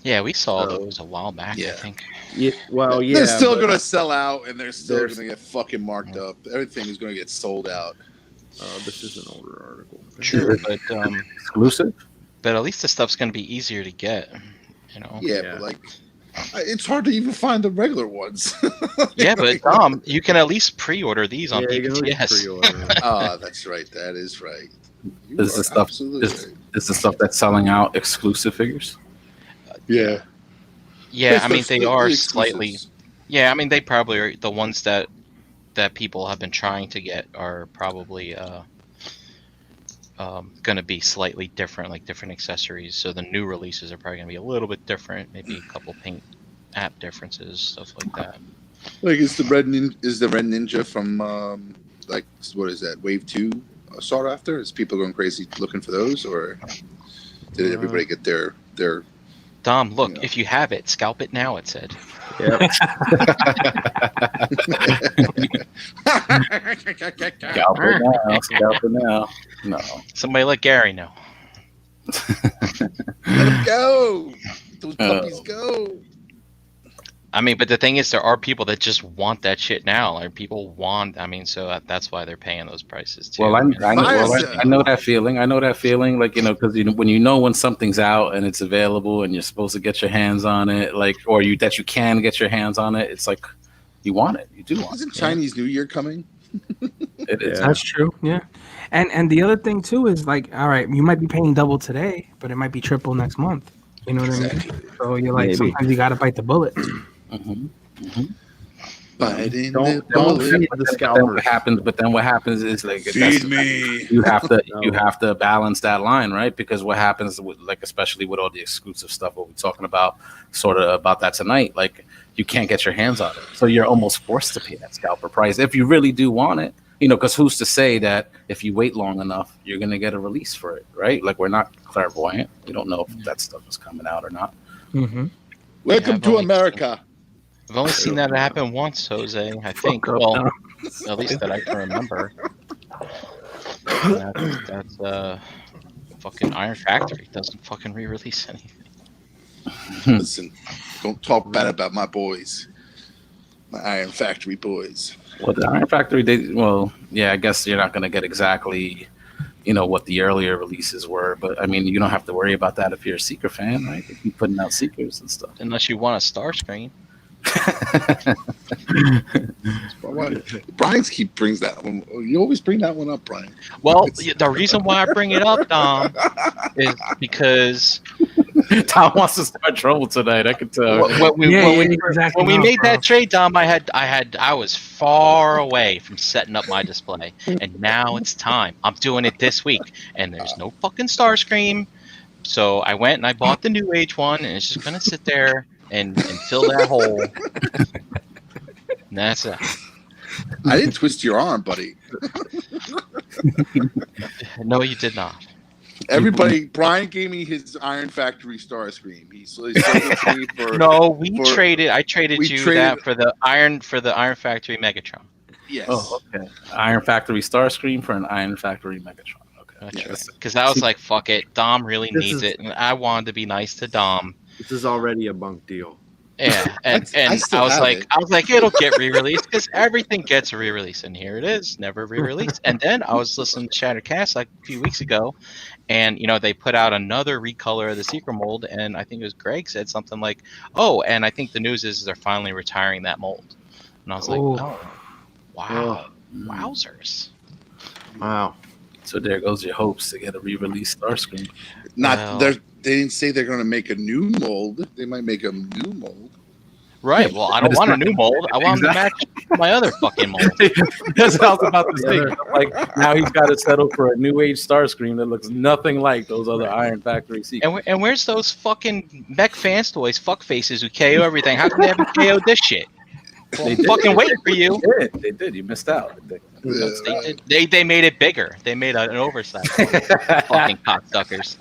Yeah, we saw those a while back, I Yeah. think. Yeah, well, yeah. They're still but, going to sell out, and they're still there's- going to get fucking marked up. Everything is going to get sold out. This is an older article. True, Exclusive? but at least the stuff's going to be easier to get, you know. Yeah, Yeah. but like, it's hard to even find the regular ones. Yeah, but Dom, you can at least pre-order these on Yeah, you can always PPTS. pre-order them. Ah, that's right. That is right. You This is are the stuff. absolutely This right. is the stuff that's selling out exclusive figures. Yeah. Yeah, I mean It's they the are exclusives. slightly. Yeah, I mean they probably are the ones that people have been trying to get are probably going to be slightly different, like different accessories. So the new releases are probably going to be a little bit different, maybe a couple paint app differences, stuff like that. Like, is the red ninja from like what is that Wave 2 sought after? Is people going crazy looking for those, or did everybody get their? Dom, look, Yeah. if you have it, scalp it now. It said. Yep. Scalp it now. Scalp it now. No. Somebody let Gary know. Let them go. Those puppies go. I mean, but the thing is, there are people that just want that shit now. Like people want. I mean, so that's why they're paying those prices too. Well, I know that feeling. I know that feeling. Like, because when something's out and it's available and you're supposed to get your hands on it, like, or that you can get your hands on it, it's like you want it. You do want Isn't it. Chinese New Year coming? It is. That's true. Yeah. And the other thing too is like, all right, you might be paying double today, but it might be triple next month. You know what I mean? So you're like, sometimes you got to bite the bullet. Biting Don't bullet. feed the scalpers. But then what happens is like Feed me. you have to balance that line, right? Because what happens with, like, especially with all the exclusive stuff, what we're talking about, sort of about that tonight, like you can't get your hands on it, so you're almost forced to pay that scalper price if you really do want it. Because who's to say that if you wait long enough, you're gonna get a release for it, right? Like, we're not clairvoyant. We don't know if that stuff is coming out or not. Mm-hmm. Welcome I've to only America. I've only seen that happen once, Jose. I think. Well, at least that I can remember. That's fucking Iron Factory doesn't fucking re-release anything. Listen, don't talk bad about my boys, my Iron Factory boys. Well, the Iron Factory, I guess you're not gonna get exactly, what the earlier releases were, but I mean, you don't have to worry about that if you're a Seeker fan, right? They keep putting out Seekers and stuff. Unless you want a star screen. Brian brings that one. You always bring that one up, Brian. Well, the reason why I bring it up, Dom, is because Tom wants to start trouble tonight. I can tell. when we made that trade, Dom, I was far away from setting up my display, and now it's time. I'm doing it this week, and there's no fucking Starscream, so I went and I bought the New Age one, and it's just gonna sit there and fill that hole. And that's it. I didn't twist your arm, buddy. No, you did not. Brian gave me his Iron Factory Starscream. He sold it to me for. No, I traded that for the Iron Factory Megatron. Yes. Oh, okay. Iron Factory Starscream for an Iron Factory Megatron. Okay. Because I was like, fuck it, Dom really needs it, and I wanted to be nice to Dom. This is already a bunk deal. Yeah, and I was like, it'll get re-released because everything gets re-released, and here it is, never re-released. And then I was listening to Shattercast like a few weeks ago, and they put out another recolor of the Secret mold, and I think it was Greg said something like, "Oh, and I think the news is they're finally retiring that mold." And I was like, "Oh, wow, wowzers!" Wow. So there goes your hopes to get a re-release Starscream. They didn't say they're going to make a new mold. They might make a new mold. Right. Well, I don't want a new mold. I want them to match my other fucking mold. That's what I was about to say. Like, now he's got to settle for a New Age Starscream that looks nothing like those other Iron Factory sequels. And where's those fucking mech fans toys, fuck faces who KO everything? How come they haven't KO'd this shit? Well, I'm fucking waiting for you. They did. You missed out. They made it bigger. They made an oversized one. Fucking cocksuckers.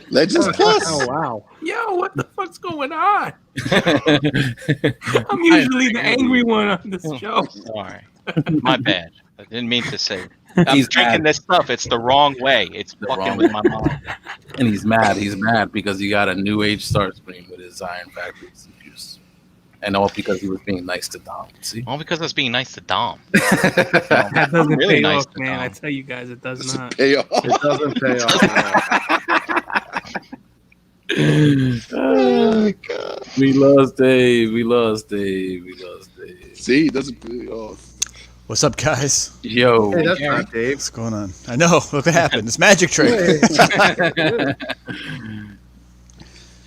Legends Plus. Oh wow. Yo, what the fuck's going on? I'm usually the angry one on this show. Sorry. My bad. I didn't mean to say I'm drinking this stuff. It's the wrong way. It's fucking with my mind. And he's mad. He's mad because he got a new age start screen with his Iron Factory juice. And all because he was being nice to Dom. See? All because I was being nice to Dom. That doesn't really pay nice off, man. I tell you guys, it does not. Pay off. It doesn't pay off. Oh, God. We lost Dave. See, it doesn't pay off. What's up, guys? Yo. Hey, that's not Dave. What's going on? I know. Look what happened. It's magic trick.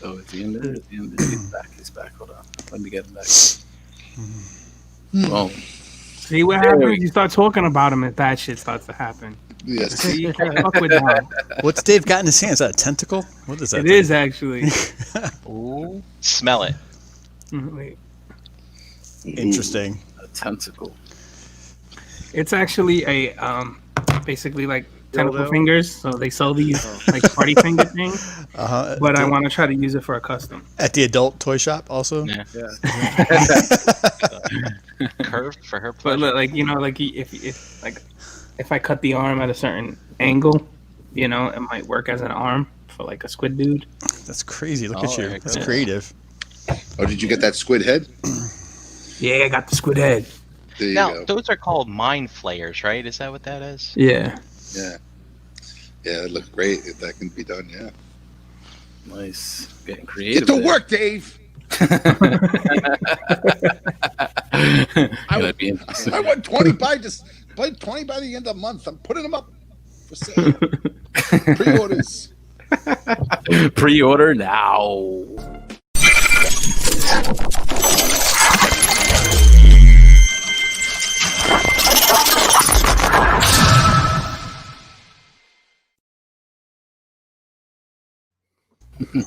Oh, is he in there? He's back. Hold on. Let me get him back. Oh. See what happens? You start talking about him, and that shit starts to happen. Yes. See, you can't fuck with that. What's Dave got in his hand? Is that a tentacle? What is that? It is actually. Ooh. Smell it. Wait. Interesting. A tentacle. It's actually a basically like tentacle Dildo? fingers. So they sell these like party finger things. But I want to try to use it for a custom. At the adult toy shop, also. Yeah. Yeah. Curved for her But pleasure. look, like if I cut the arm at a certain angle, it might work as an arm for like a squid dude. That's crazy. Look at there you. you That's go. creative. Oh, did you get that squid head? Yeah, I got the squid head. There you Now, go. those are called mind flayers, right? Is that what that is? Yeah. Yeah. Yeah, it looked great if that can be done, yeah. Nice. Getting creative. Get to there. work, Dave! Gonna be interesting. I want 20 by the end of the month. I'm putting them up for sale. Pre-orders. Pre-order now.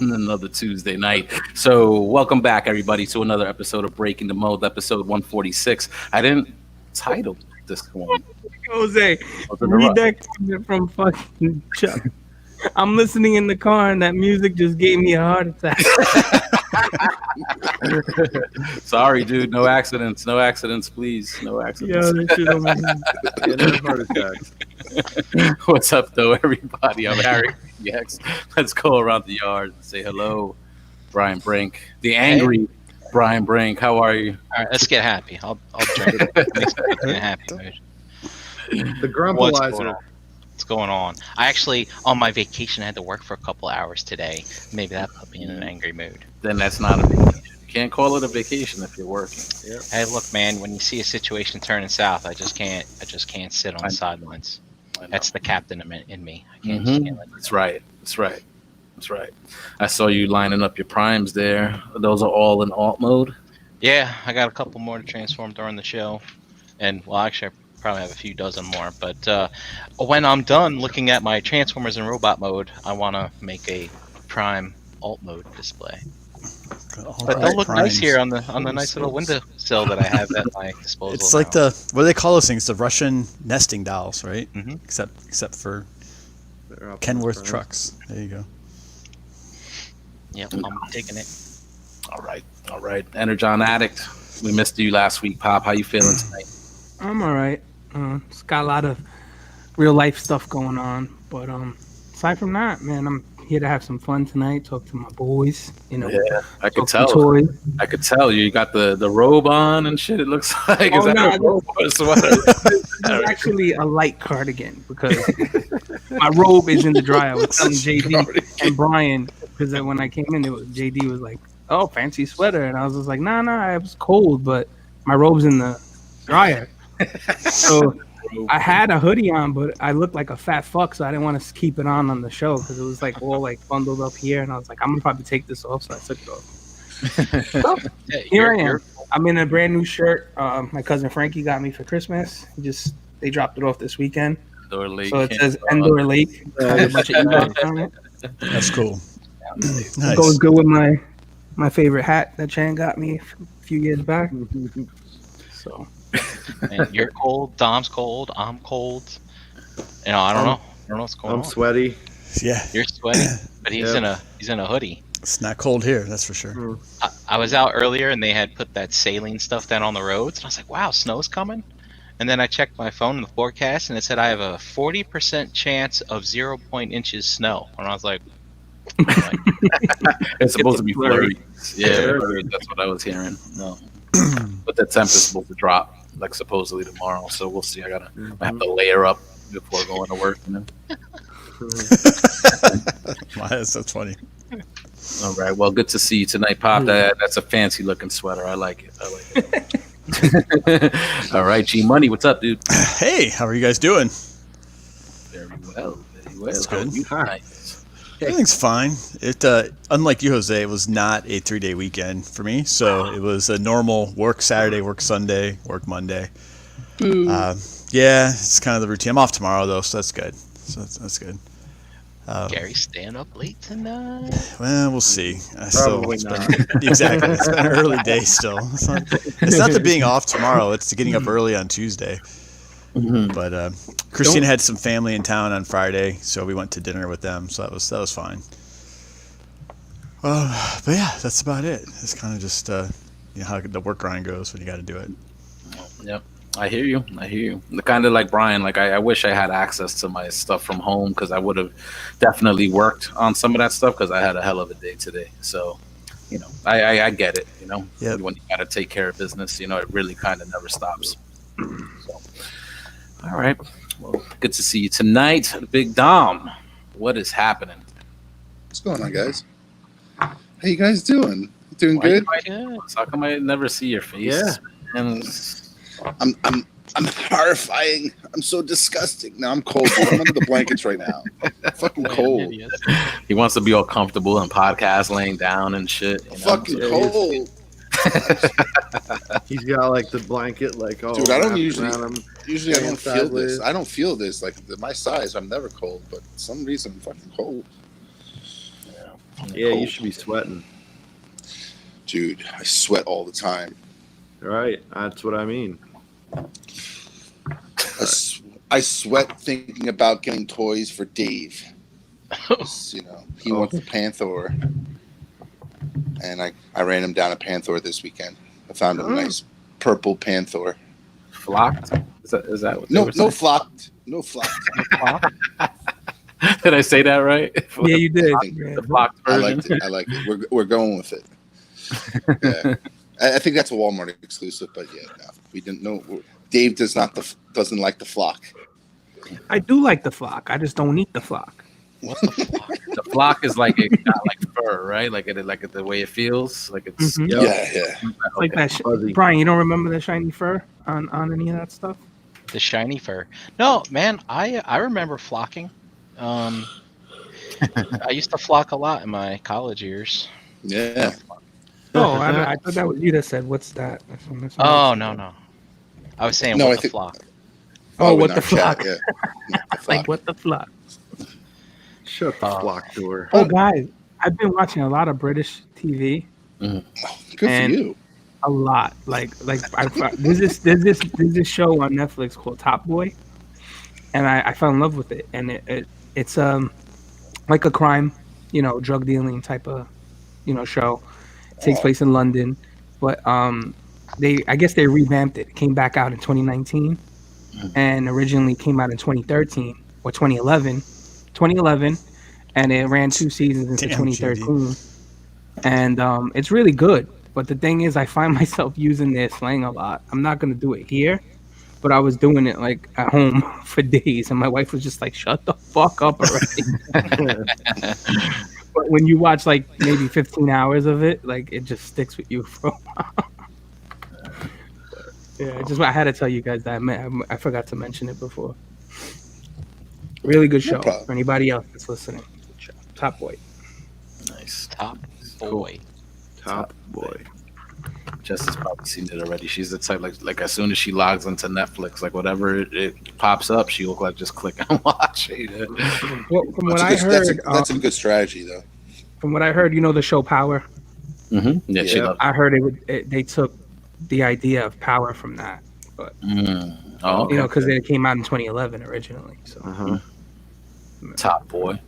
Another Tuesday night. So welcome back, everybody, to another episode of Breaking the Mold, episode 146. I didn't title this one. Jose, read that comment from fucking Chuck. I'm listening in the car and that music just gave me a heart attack. Sorry, dude. No accidents. No accidents, please. No accidents. Yo, that shit on my head. Yeah, no heart attacks. What's up, though, everybody? I'm Harry. Yes. Let's go around the yard and say hello, Brian Brink, the angry Brian Brink. How are you? All right, let's get happy. I'll drink it. Makes me get happy. The What's going grumpalizer. on? What's going on? I actually, on my vacation, I had to work for a couple hours today. Maybe that put me in an angry mood. Then that's not a vacation. You can't call it a vacation if you're working. Yep. Hey, look, man. When you see a situation turning south, I just can't sit on the sidelines. I know. That's the captain in me. I can't. Mhm. Can't let it That's right. That's right. That's right. I saw you lining up your primes there. Those are all in alt mode. Yeah, I got a couple more to transform during the show, and well, actually, I probably have a few dozen more. But when I'm done looking at my transformers in robot mode, I want to make a prime alt mode display. But they'll look nice here on the nice little windowsill that I have at my disposal. It's like now. what do they call those things? The Russian nesting dolls, right? Mhm. Except for They're up Kenworth front. trucks. There you go. Yeah, I'm taking it. All right. All right. Energon Addict. We missed you last week, Pop. How you feeling tonight? I'm all right. It's got a lot of real life stuff going on, but aside from that, man, I'm here to have some fun tonight. Talk to my boys. Yeah, I could talk some tell. toys. I could tell you got the robe on and shit. It looks like is Oh, that no, a robe or a sweater? This is actually a light cardigan because my robe is in the dryer. I was telling JD and Brian because when I came in, JD was like, "Oh, fancy sweater," and I was just like, "Nah, it was cold, but my robe's in the dryer." So I had a hoodie on, but I looked like a fat fuck, so I didn't want to keep it on the show because it was like all like bundled up here, and I was like, I'm gonna probably take this off, so I took it off. Yeah, Here I am. I'm in a brand new shirt. My cousin Frankie got me for Christmas. They dropped it off this weekend, Endor Lake so it Camp. says Endor Lake. Has a bunch of Ewoks on it. That's cool. It Nice. goes good with my favorite hat that Chan got me a few years back. So Man, you're cold. Dom's cold. I'm cold. I don't know. I don't know what's going I'm on. sweaty. Yeah, You're sweaty, but he's Yeah. in a hoodie. it's not cold here. That's for sure. I was out earlier and they had put that saline stuff down on the roads, and I was like, "Wow, snow's coming." And then I checked my phone in the forecast, and it said I have a 40% chance of 0 inches snow. And I was like, It's supposed to be flurry. flurries. Yeah, flurries, that's what I was hearing. No. But the temp is supposed to drop, like supposedly tomorrow. So we'll see. I have to layer up before going to work. You know? Wow, that's so funny. All right. Well, good to see you tonight, Pop. That's a fancy looking sweater. I like it. All right, G Money, what's up, dude? Hey, how are you guys doing? Very well. Very well. That's How are good. you tonight? Everything's fine. It unlike you, Jose, it was not a 3-day weekend for me. So it was a normal work Saturday, work Sunday, work Monday. Yeah, it's kind of the routine. I'm off tomorrow though, so that's good. So that's good. Gary, staying up late tonight? Well, we'll see. Probably not. Exactly. It's been an early day still. It's not the being off tomorrow. It's the getting up early on Tuesday. But Christine had some family in town on Friday, so we went to dinner with them. So that was fine. But yeah, that's about it. It's kind of just how the work grind goes when you got to do it. Yep. I hear you. Kind of like Brian. Like I wish I had access to my stuff from home because I would have definitely worked on some of that stuff because I had a hell of a day today. So, I get it. Yep. When you got to take care of business, it really kind of never stops. So, all right. Well, good to see you tonight, Big Dom. What is happening? What's going on, guys? How you guys doing? Doing good? How come I never see your face? Yeah. And I'm horrifying. I'm so disgusting. Now I'm cold. Dude. I'm under the blankets right now. I'm fucking cold. He wants to be all comfortable in podcast, laying down and shit. Fucking cold. He's got like the blanket, like Dude, I don't usually I don't feel sideways. this. I don't feel this. Like my size, I'm never cold, but for some reason I'm fucking cold. Yeah, cold. you should be sweating. Dude, I sweat all the time. Right, that's what I mean. I sweat thinking about getting toys for Dave. He wants the Panther, and I ran him down a Panther this weekend. I found a nice purple Panther. Flocked? Is that what? No flocked. No flocked. Did I say that right? Yeah, you did. The flocked version. I liked it. We're going with it. Yeah. I think that's a Walmart exclusive, but yeah, no, we didn't know. Dave doesn't like the flock. I do like the flock. I just don't eat the flock. What the flock? The flock is like it got like fur, right? Like the way it feels, like it's Yeah. Like that. Brian, you don't remember the shiny fur on any of that stuff? The shiny fur? No, man. I remember flocking. I used to flock a lot in my college years. Yeah. Oh, I thought that was you that said, "What's that?" Oh no. I was saying what the flock. Oh, what the flock? Yeah. Like what the flock? Shut the flock door. Oh, guys, I've been watching a lot of British TV. Good for you. A lot, there's this show on Netflix called Top Boy, and I fell in love with it. And it's like a crime, drug dealing type of, show. It takes place in London, but I guess they revamped it. It came back out in 2019, and originally came out in 2013 or 2011. 2011, and it ran 2 seasons into 2013. And it's really good. But the thing is, I find myself using their slang a lot. I'm not going to do it here, but I was doing it like at home for days, and my wife was just like, shut the fuck up already. But when you watch like maybe 15 hours of it, like it just sticks with you for a while. Yeah, I had to tell you guys that. I forgot to mention it before. Really good show for anybody else that's listening. Top Boy. Nice. Top Boy. Top Boy. Jess has probably seen it already. She's the type like as soon as she logs into Netflix, like whatever it pops up, she will like just click and watch it. Well, from what I heard, that's a good strategy though. From what I heard, the show Power. Mm-hmm. Yeah, she loves it. I heard they took the idea of Power from that, but because it came out in 2011 originally. So Top Boy.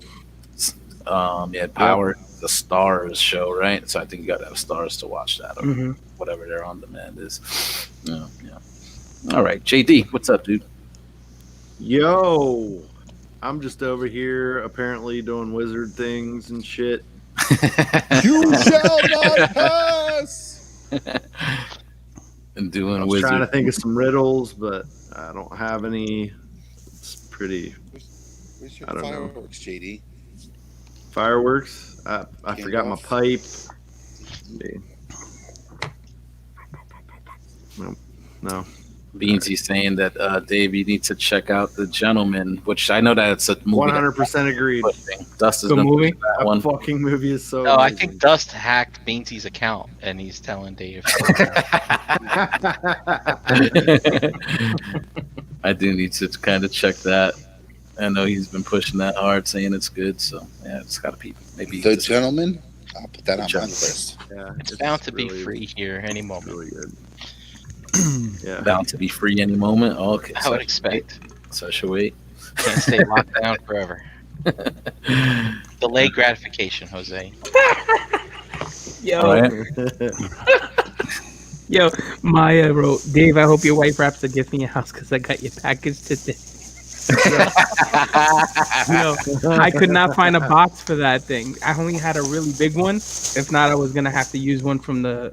Power, the Stars show, right? So I think you got to have Stars to watch that, or whatever their on demand is. Yeah. All right, JD, what's up, dude? Yo, I'm just over here apparently doing wizard things and shit. You shall not pass. And doing I was wizard. trying to think of some riddles, but I don't have any. It's pretty Where's your I don't know. fireworks, JD? fireworks. I Can't forgot go my off? pipe. No. Beansy's saying that Dave, you need to check out The Gentleman, which I know that it's a movie. 100% agreed. Dust is Good been movie. pushing that That one. fucking movie is so. No, I amazing. think Dust hacked Beansy's account and he's telling Dave. I do need to kind of check that. I know he's been pushing that hard, saying it's good. So yeah, it's got to be maybe. The Gentleman? I'll put that on my Gentleman. list. Yeah, It's bound to be really, free here any moment. Really good. Yeah. Bound to be free any moment. Oh, okay, I would expect. So I should wait. Can't stay locked down forever. Delayed gratification, Jose. Yo, All right. yo, Maya wrote, Dave, I hope your wife wraps the gift in your house because I got your package today. Yo, I could not find a box for that thing. I only had a really big one. If not, I was gonna have to use one from the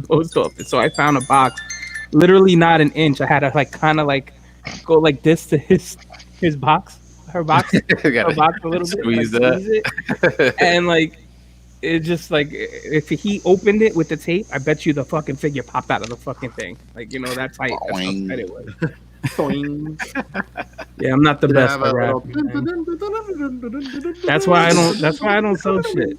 post office. So I found a box, literally not an inch. I had to kind of go like this to his box, her box, her box a little bit, Squeeze it, and it just if he opened it with the tape, I bet you the fucking figure popped out of the fucking thing. That's how Boing. tight it was. Boing. Yeah, I'm not the best at rapping. Man. That's why I don't sell shit.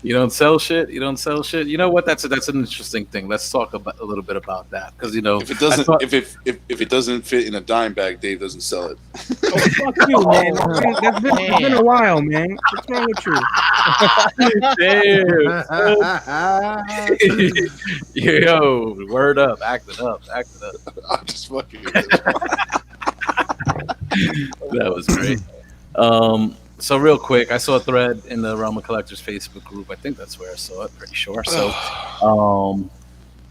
You don't sell shit. You don't sell shit. You know what? That's an interesting thing. Let's talk about a little bit about that because If it doesn't, if it doesn't fit in a dime bag, Dave doesn't sell it. Oh, fuck you, man. It's been a while, man. What's wrong with you? Yo, word up, act it up. I'm just fucking. That was great. So real quick, I saw a thread in the Realm of Collectors Facebook group. I think that's where I saw it. Pretty sure. So,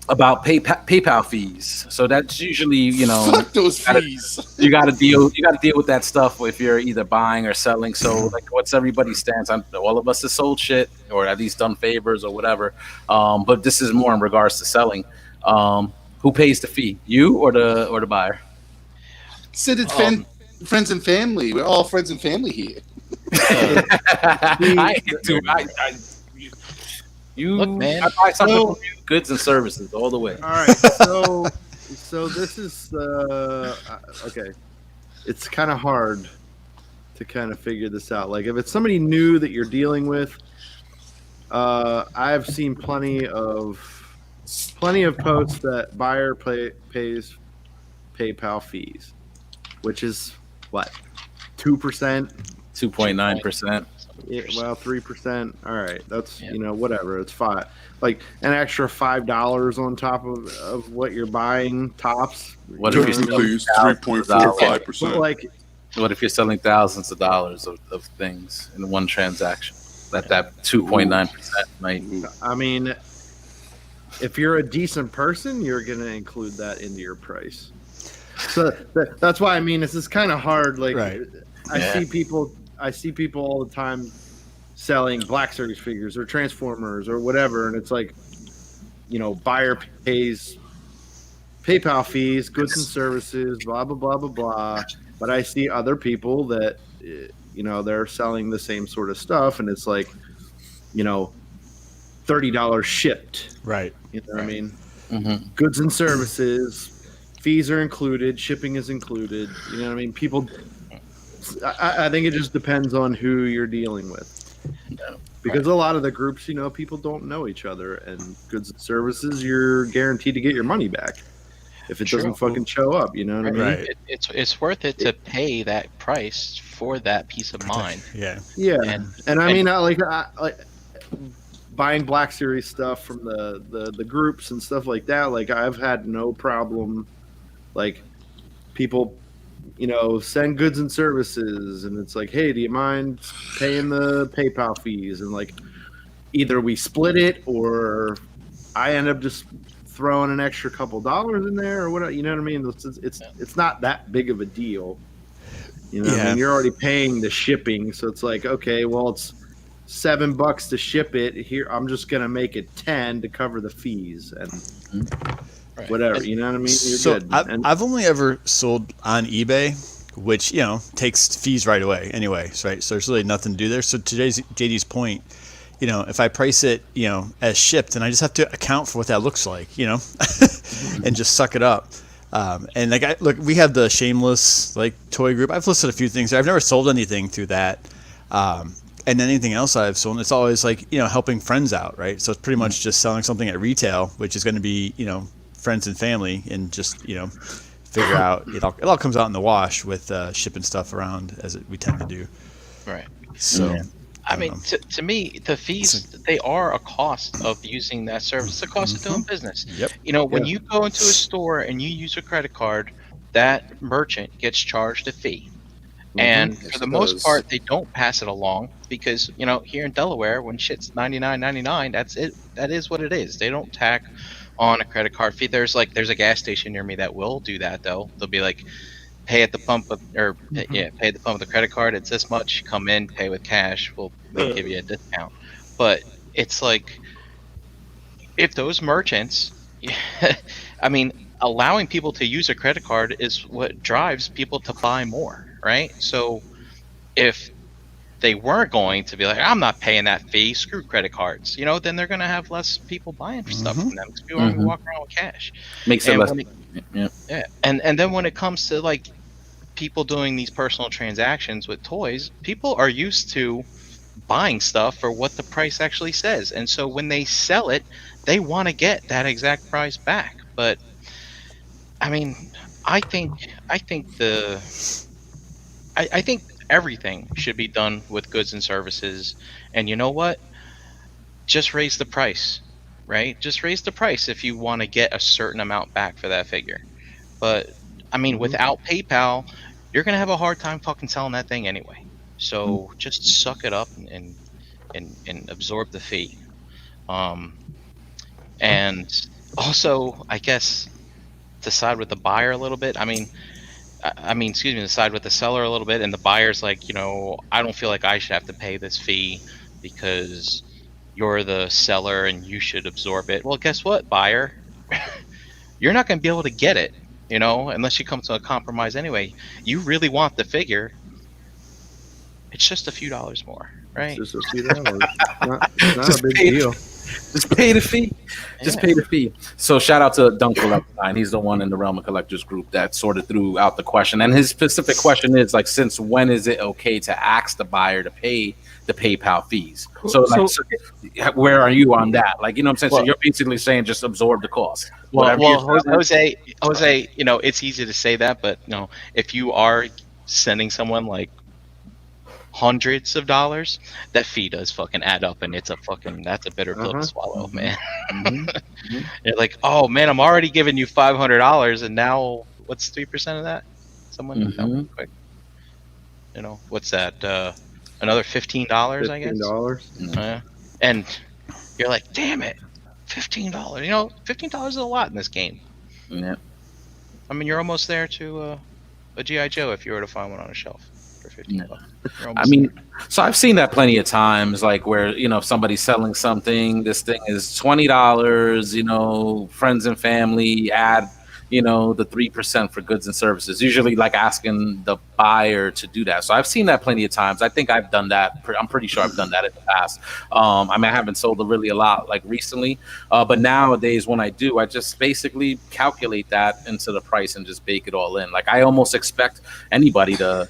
about PayPal fees. So that's usually, Fuck those fees. you got to deal with that stuff if you're either buying or selling. So what's everybody's stance on? All of us have sold shit or at least done favors or whatever. But this is more in regards to selling. Who pays the fee? You or the buyer? Said it's friends and family. We're all friends and family here. Look, man, I buy something from you, goods and services all the way. All right, so this is okay. It's kind of hard to kind of figure this out. Like if it's somebody new that you're dealing with, I've seen plenty of posts that buyer pays PayPal fees, which is what 2%, 2.9%. Yeah, well, 3%. All right, that's whatever. It's fine. Like an extra $5 on top of what you're buying tops. What if you're please 3.45%? Like, what if you're selling thousands of dollars of things in one transaction? That 2.9% might. I mean, if you're a decent person, you're gonna include that into your price. So that's why this is kind of hard. Like, Right. I see people all the time selling Black Series figures or Transformers or whatever, and it's like, buyer pays PayPal fees, goods and services, blah blah blah blah blah. But I see other people that they're selling the same sort of stuff, and it's like, $30 shipped. Right. You know what I mean? Mm-hmm. Goods and services, fees are included, shipping is included. You know what I mean? People. I think it just depends on who you're dealing with. Because a lot of the groups, people don't know each other, and goods and services, you're guaranteed to get your money back if it doesn't fucking show up. You know what I mean? Right. It's worth it to pay that price for that peace of mind. Yeah. Yeah, and I mean, I like buying Black Series stuff from the groups and stuff like that. Like I've had no problem, like people. Send goods and services, and it's like, hey, do you mind paying the PayPal fees? And like, either we split it or I end up just throwing an extra couple dollars in there or whatever. You know what I mean? It's not that big of a deal. You know, what I mean, you're already paying the shipping, so it's like, okay, well, it's $7 to ship it. Here, I'm just gonna make it 10 to cover the fees and whatever. You know what I mean? You're good. I've only ever sold on eBay, which takes fees right away. Anyways, right? So there's really nothing to do there. So to JD's point, if I price it, as shipped, then I just have to account for what that looks like, and just suck it up. And look, we have the Shameless toy group. I've listed a few things. I've never sold anything through that. And anything else I've sold, it's always helping friends out, right? So it's pretty much just selling something at retail, which is going to be, friends and family, and just, figure out, it all comes out in the wash with shipping stuff around as we tend to do. Right. So. Yeah. I mean, to me, the fees, they are a cost of using that service. It's a cost of doing business. Yep. When you go into a store and you use a credit card, that merchant gets charged a fee. And for the most part, they don't pass it along because, here in Delaware, when shit's $99.99, that's it. That is what it is. They don't tack on a credit card fee. There's a gas station near me that will do that, though. They'll be like, pay at the pump pay at the pump with a credit card. It's this much. Come in, pay with cash. We'll give you a discount. But it's like, if those merchants, I mean, allowing people to use a credit card is what drives people to buy more, right? So if they weren't going to be like, I'm not paying that fee, screw credit cards, then they're going to have less people buying stuff from them because people aren't going to walk around with cash. Makes it less. Yeah. And then when it comes to people doing these personal transactions with toys, people are used to buying stuff for what the price actually says. And so when they sell it, they want to get that exact price back. But I mean, I think everything should be done with goods and services. And you know what? Just raise the price, right? Just raise the price if you want to get a certain amount back for that figure. But I mean, without PayPal, you're going to have a hard time fucking selling that thing anyway. So just suck it up and absorb the fee. And also, I guess, to side with the buyer a little bit. To side with the seller a little bit, and the buyer's like, I don't feel like I should have to pay this fee because you're the seller and you should absorb it. Well, guess what, buyer? You're not going to be able to get it, unless you come to a compromise anyway. You really want the figure. It's just a few dollars more, right? It's just a few dollars. not a big deal. Just pay the fee. Just pay the fee. So shout out to Dunk Collector 9. He's the one in the Realm of Collectors group that sort of threw out the question. And his specific question is since when is it okay to ask the buyer to pay the PayPal fees? So where are you on that? You know what I'm saying? So you're basically saying just absorb the cost. Jose, it's easy to say that, but if you are sending someone hundreds of dollars, that fee does fucking add up, and that's a bitter pill to swallow, man. You're like, oh man, I'm already giving you $500, and now what's 3% of that? Someone tell me quick. What's that? Another $15, I guess. $15. And you're like, damn it, $15. $15 is a lot in this game. Yeah. I mean, you're almost there to a GI Joe if you were to find one on a shelf. For $15. So I've seen that plenty of times, where if somebody's selling something, this thing is $20, friends and family add the 3% for goods and services, usually asking the buyer to do that. So I've seen that plenty of times. I think I've done that. I'm pretty sure I've done that in the past. I haven't sold really a lot recently, but nowadays when I do, I just basically calculate that into the price and just bake it all in. I almost expect anybody to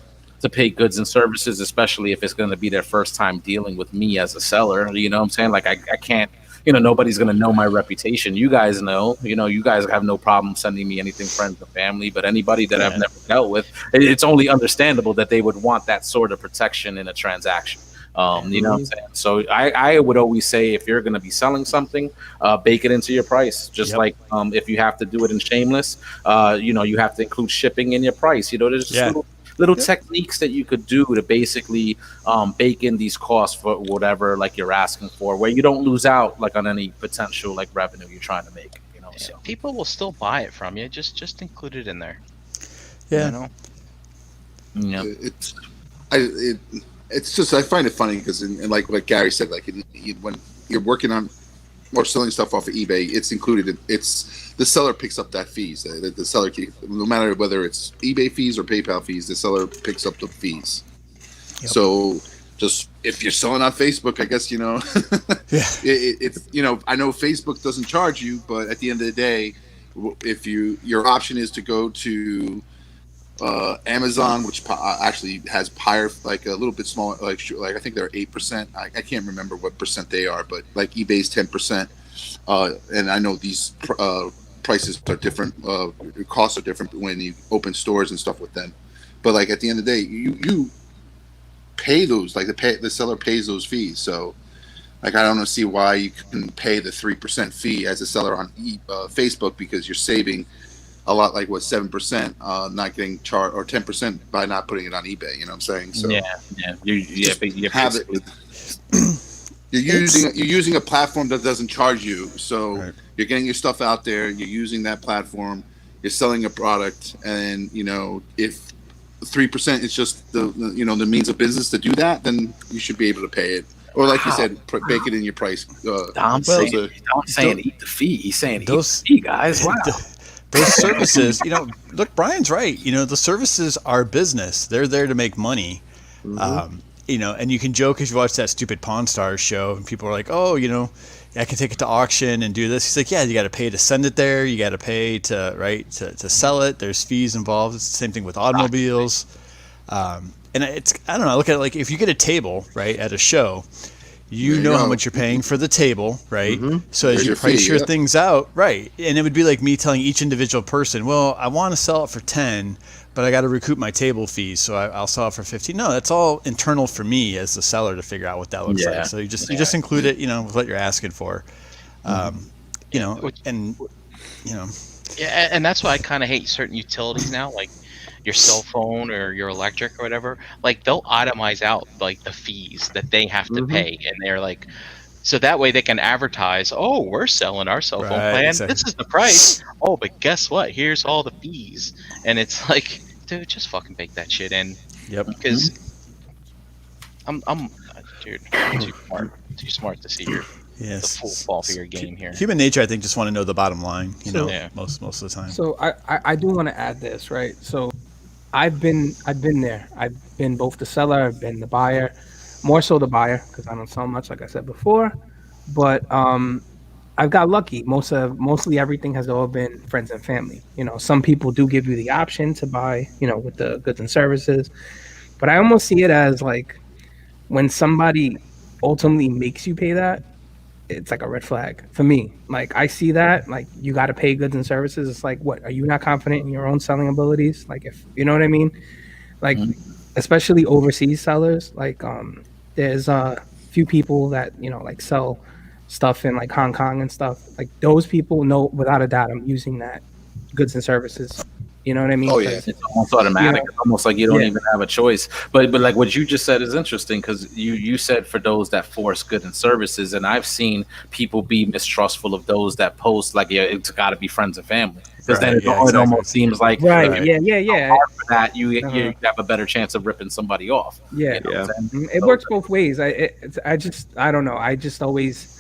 pay goods and services, especially if it's going to be their first time dealing with me as a seller. You know what I'm saying? I can't, nobody's going to know my reputation. You guys know, you guys have no problem sending me anything, friends and family, but anybody that I've never dealt with, it's only understandable that they would want that sort of protection in a transaction. You know what I'm saying? So I would always say, if you're going to be selling something, bake it into your price. Just if you have to do it in Shameless, you have to include shipping in your price. There's little techniques that you could do to basically bake in these costs for whatever like you're asking for, where you don't lose out like on any potential like revenue you're trying to make. You know, so people will still buy it from you. Just include it in there. Yeah. You know? Yeah. It's just I find it funny because like what Gary said, like when you're working on or selling stuff off of eBay, it's included. It's the seller picks up that fees. The seller, no matter whether it's eBay fees or PayPal fees, the seller picks up the fees. Yep. So just if you're selling on Facebook, I guess it's I know Facebook doesn't charge you, but at the end of the day, if your option is to go to Amazon, which actually has higher, like a little bit smaller, like I think they're 8%. I can't remember what percent they are, but like eBay's 10%. And I know these prices are different. Costs are different when you open stores and stuff with them. But like at the end of the day, you pay those. Like the seller pays those fees. So like I don't see why you can pay the 3% fee as a seller on Facebook, because you're saving a lot, like what 7%, not getting charged, or 10% by not putting it on eBay. You know what I'm saying? So you have it. You're using a platform that doesn't charge you, so you're getting your stuff out there. You're using that platform. You're selling a product, and if 3% is just the means of business to do that, then you should be able to pay it. Or like you said, bake it in your price. Dom's saying eat the fee. He's saying eat the fee, guys. Wow. Those services, look, Brian's right. The services are business. They're there to make money. Mm-hmm. And you can joke if you watch that stupid Pawn Stars show and people are like, oh, I can take it to auction and do this. He's like, yeah, you got to pay to send it there. You got to pay to sell it. There's fees involved. It's the same thing with automobiles. And I don't know, I look at it like if you get a table, right, at a show, you know how much you're paying for the table, right? Mm-hmm. So as you price your things out, right, and it would be like me telling each individual person, well, I want to sell it for 10, but I got to recoup my table fees, so I'll sell it for 15. No, that's all internal for me as the seller to figure out what that looks like. So you just include it, with what you're asking for, and Yeah, and that's why I kind of hate certain utilities now, like your cell phone or your electric or whatever. Like they'll itemize out like the fees that they have to pay, and they're like, so that way they can advertise, oh, we're selling our cell phone plan. Exactly. This is the price. Oh, but guess what? Here's all the fees. And it's like, dude, just fucking bake that shit in. Yep. Because I'm too smart to see the full fall for your game here. Human nature, I think, just want to know the bottom line. Most of the time. So I do want to add this, right? So I've been there. I've been both the seller, I've been the buyer, more so the buyer because I don't sell much, like I said before. But I've got lucky. Mostly everything has all been friends and family. Some people do give you the option to buy, with the goods and services. But I almost see it as like when somebody ultimately makes you pay that, it's like a red flag for me. Like I see that, like you got to pay goods and services. It's like, what, are you not confident in your own selling abilities? Like, if you know what I mean, like especially overseas sellers, like there's a few people that like sell stuff in like Hong Kong and stuff. Like those people know without a doubt I'm using that goods and services. You know what I mean? Oh yeah, it's almost automatic. It's almost like you don't even have a choice. But like what you just said is interesting because you said for those that force goods and services, and I've seen people be mistrustful of those that post like it's got to be friends and family because then it almost seems like for that you have a better chance of ripping somebody off. It works both ways. I don't know. I just always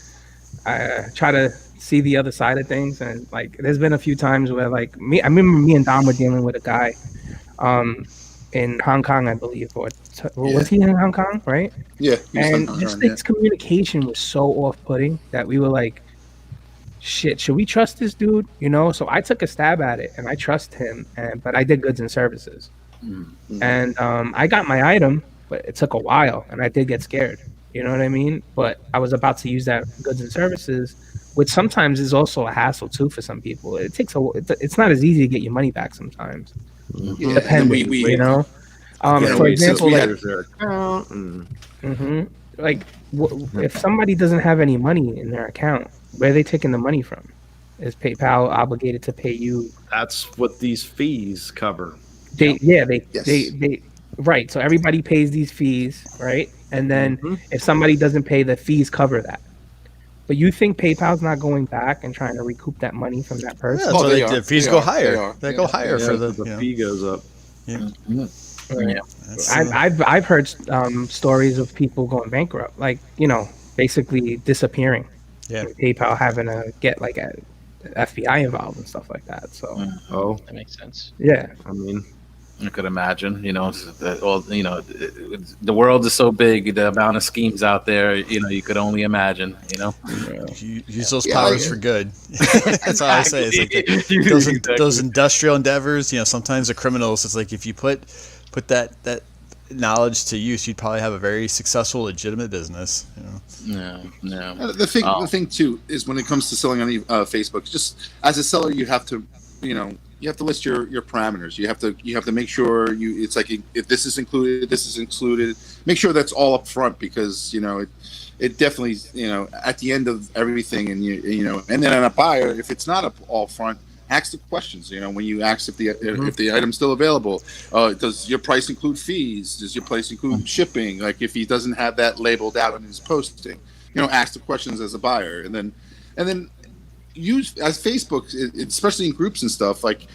try to see the other side of things, and like there's been a few times where like I remember me and Dom were dealing with a guy in Hong Kong, I believe, was he in Hong Kong, right? And just his communication was so off-putting that we were like, shit, should we trust this dude? So I took a stab at it and I trust him, but I did goods and services. And I got my item, but it took a while and I did get scared. You know what I mean? But I was about to use that goods and services, which sometimes is also a hassle too for some people. It takes it's not as easy to get your money back sometimes. Depending, for example, like if somebody doesn't have any money in their account, where are they taking the money from? Is PayPal obligated to pay you? That's what these fees cover. They Right. So everybody pays these fees, right? And then if somebody doesn't pay, the fees cover that. But you think PayPal's not going back and trying to recoup that money from that Yeah, person? that's why they are. the fees They go are. higher. They are. They go higher Yeah, for the, the fee goes up. Right. that's, I've heard stories of people going bankrupt, like basically disappearing. yeah. And PayPal having to get like a FBI involved and stuff like that. So Oh, That makes sense. yeah, I mean, I could imagine, the world is so big, the amount of schemes out there, you could only imagine, You use those Yeah, powers for good. That's all I say. It's like those industrial endeavors. Sometimes the criminals. It's like if you put that knowledge to use, you'd probably have a very successful, legitimate business. No. The thing too is when it comes to selling on Facebook, just as a seller, you have to, you have to list your parameters. You have to make sure it's like if this is included, this is included. Make sure that's all up front because it definitely at the end of everything and and then on a buyer, if it's not up all front, ask the questions. When you ask if the item's still available, does your price include fees? Does your price include shipping? Like if he doesn't have that labeled out in his posting, ask the questions as a buyer, and then use as Facebook, especially in groups and stuff, like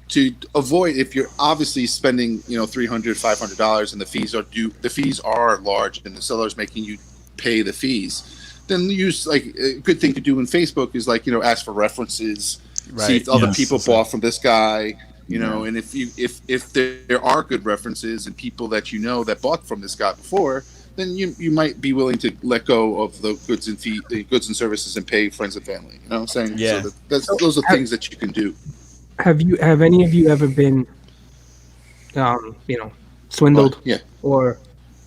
to avoid if you're obviously spending $300-$500 and the fees are large and the seller's making you pay the fees, then use like a good thing to do in Facebook is like ask for references. Right. See if other people bought from this guy, and if there are good references and people that that bought from this guy before, then you might be willing to let go of the goods and services and pay friends and family. You know what I'm saying? Yeah. So those are things that you can do. have any of you ever been swindled Yeah. or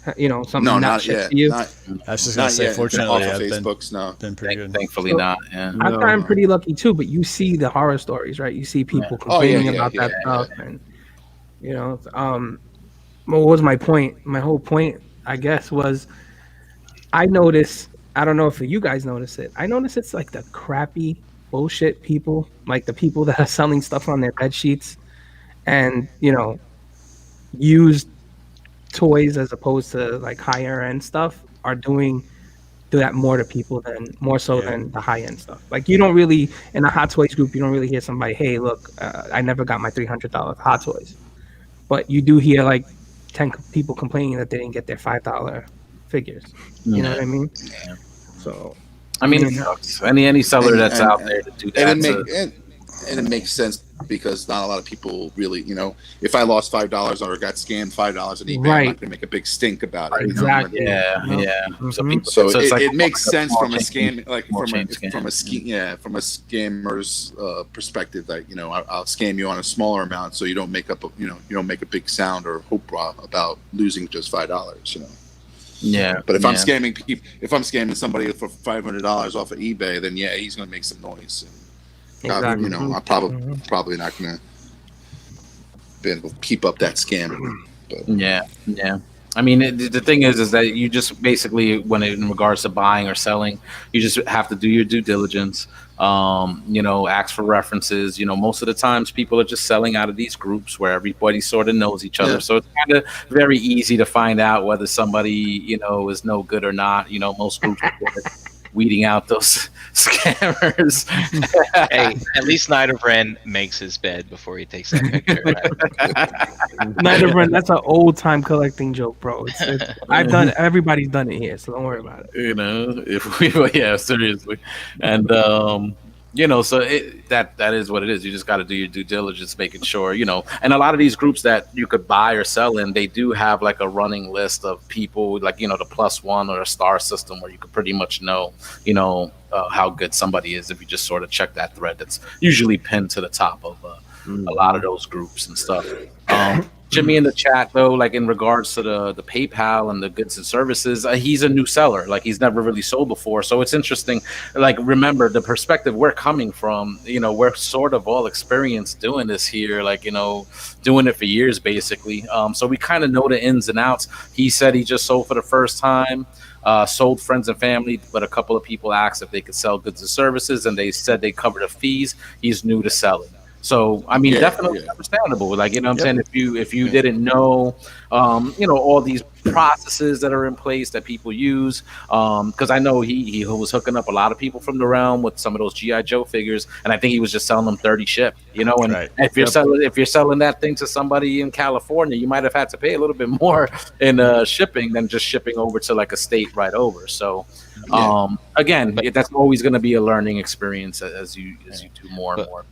something No, not not shipped yet. to you? Not, I was just gonna not say, yet. fortunately, Off I've of Facebook's no. been pretty good. Thankfully So- not. Yeah. I've No. gotten pretty lucky too, but you see the horror stories, right? You see people complaining about that stuff, and what was my point? My whole point, I guess, was I notice. I don't know if you guys notice it. I notice it's like the crappy bullshit people, like the people that are selling stuff on their bed sheets, and used toys as opposed to like higher end stuff are do that more to people more so than the high end stuff. Like you don't really in a Hot Toys group, you don't really hear somebody, hey, look, I never got my $300 Hot Toys, but you do hear like 10 people complaining that they didn't get their $5 figures. You know what I mean? Yeah. So I mean, it sucks. Any seller that's out there to do that. And it makes sense because not a lot of people really, if I lost $5 or got scammed $5 on eBay, I'm not going to make a big stink about it. Exactly. Yeah. So it's like it makes sense from a chain scam, like from a scammer's perspective. That I'll scam you on a smaller amount, so you don't make up you don't make a big sound or hoopla about losing just $5. Yeah. But if I'm scamming somebody for $500 off of eBay, then he's going to make some noise. Exactly. I'm probably not going to be able to keep up that scam. But. Yeah. I mean, the thing is that you just basically, when in regards to buying or selling, you just have to do your due diligence. Ask for references. Most of the times people are just selling out of these groups where everybody sort of knows each other. So it's kind of very easy to find out whether somebody, is no good or not. Most groups are good at weeding out those scammers. Hey, at least Night of Ren makes his bed before he takes that picture. Night of Ren, that's an old time collecting joke, bro. I've done it. Everybody's done it here, so don't worry about it. Seriously. And so that is what it is. You just got to do your due diligence, making sure, and a lot of these groups that you could buy or sell in, they do have like a running list of people, like, the +1 or a star system where you could pretty much know, how good somebody is if you just sort of check that thread that's usually pinned to the top of a lot of those groups and stuff. Jimmy in the chat, though, like in regards to the PayPal and the goods and services, he's a new seller. Like he's never really sold before. So it's interesting. Like, remember the perspective we're coming from, we're sort of all experienced doing this here, like, doing it for years, basically. So we kind of know the ins and outs. He said he just sold for the first time. Sold friends and family, but a couple of people asked if they could sell goods and services, and they said they cover the fees. He's new to selling. So I mean, definitely understandable. Like, you know what I'm saying? If you didn't know, you know, all these processes that are in place that people use, because I know he was hooking up a lot of people from the realm with some of those GI Joe figures, and I think he was just selling them 30 shipped. You know, and if you're selling that thing to somebody in California, you might have had to pay a little bit more in shipping than just shipping over to like a state right over. So again, that's always going to be a learning experience as you do more and more.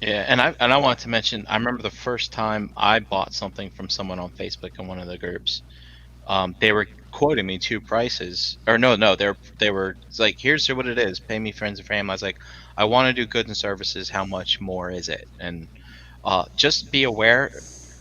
Yeah, and I wanted to mention, I remember the first time I bought something from someone on Facebook in one of the groups. They were quoting me two prices, or no, they were like, here's what it is, pay me friends and family. I was like, I want to do goods and services. How much more is it? And just be aware,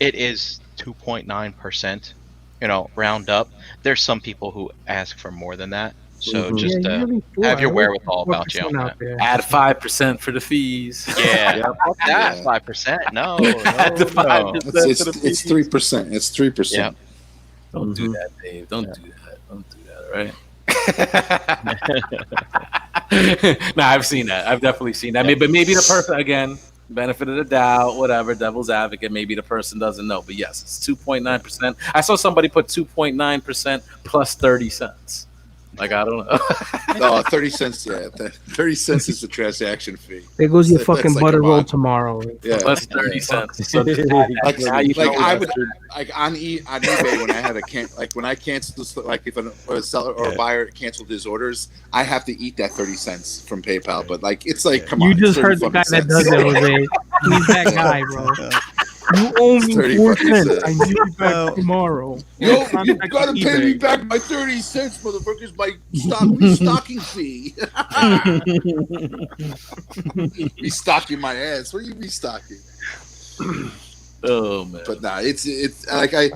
it is 2.9%. You know, round up. There's some people who ask for more than that. So just have your wherewithal about you on that. Add 5% for the fees. Yeah, that 5%. No, add the 5%. It's 3%. It's 3%. Yeah. Don't do that, Dave. Don't do that. Right? No, I've seen that. I've definitely seen that. But maybe the person, again, benefit of the doubt, whatever, devil's advocate, maybe the person doesn't know. But yes, it's 2.9%. I saw somebody put 2.9% plus 30 cents. Like, I don't know. No, 30 cents. Yeah, 30 cents is the transaction fee. There goes your fucking butter roll tomorrow. Yeah, plus 30 cents. So like I would, like on eBay when I had when I canceled, like if a seller or a buyer canceled his orders, I have to eat that 30 cents from PayPal. But like, it's like, come on, you just heard the guy that does it, Jose. He's that guy, bro. You owe me 4 cents. I need you back tomorrow. Yo, you gotta pay me back my 30 cents, motherfuckers, my restocking fee. Restocking my ass. What are you restocking? Oh man. But nah, it's like I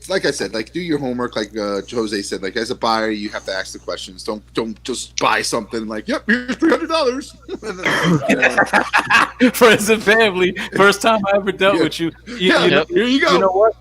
like I said, like, do your homework. Like Jose said, like, as a buyer, you have to ask the questions. Don't just buy something like, yep, here's $300. Friends and family. First time I ever dealt with you. Here you go. You know what?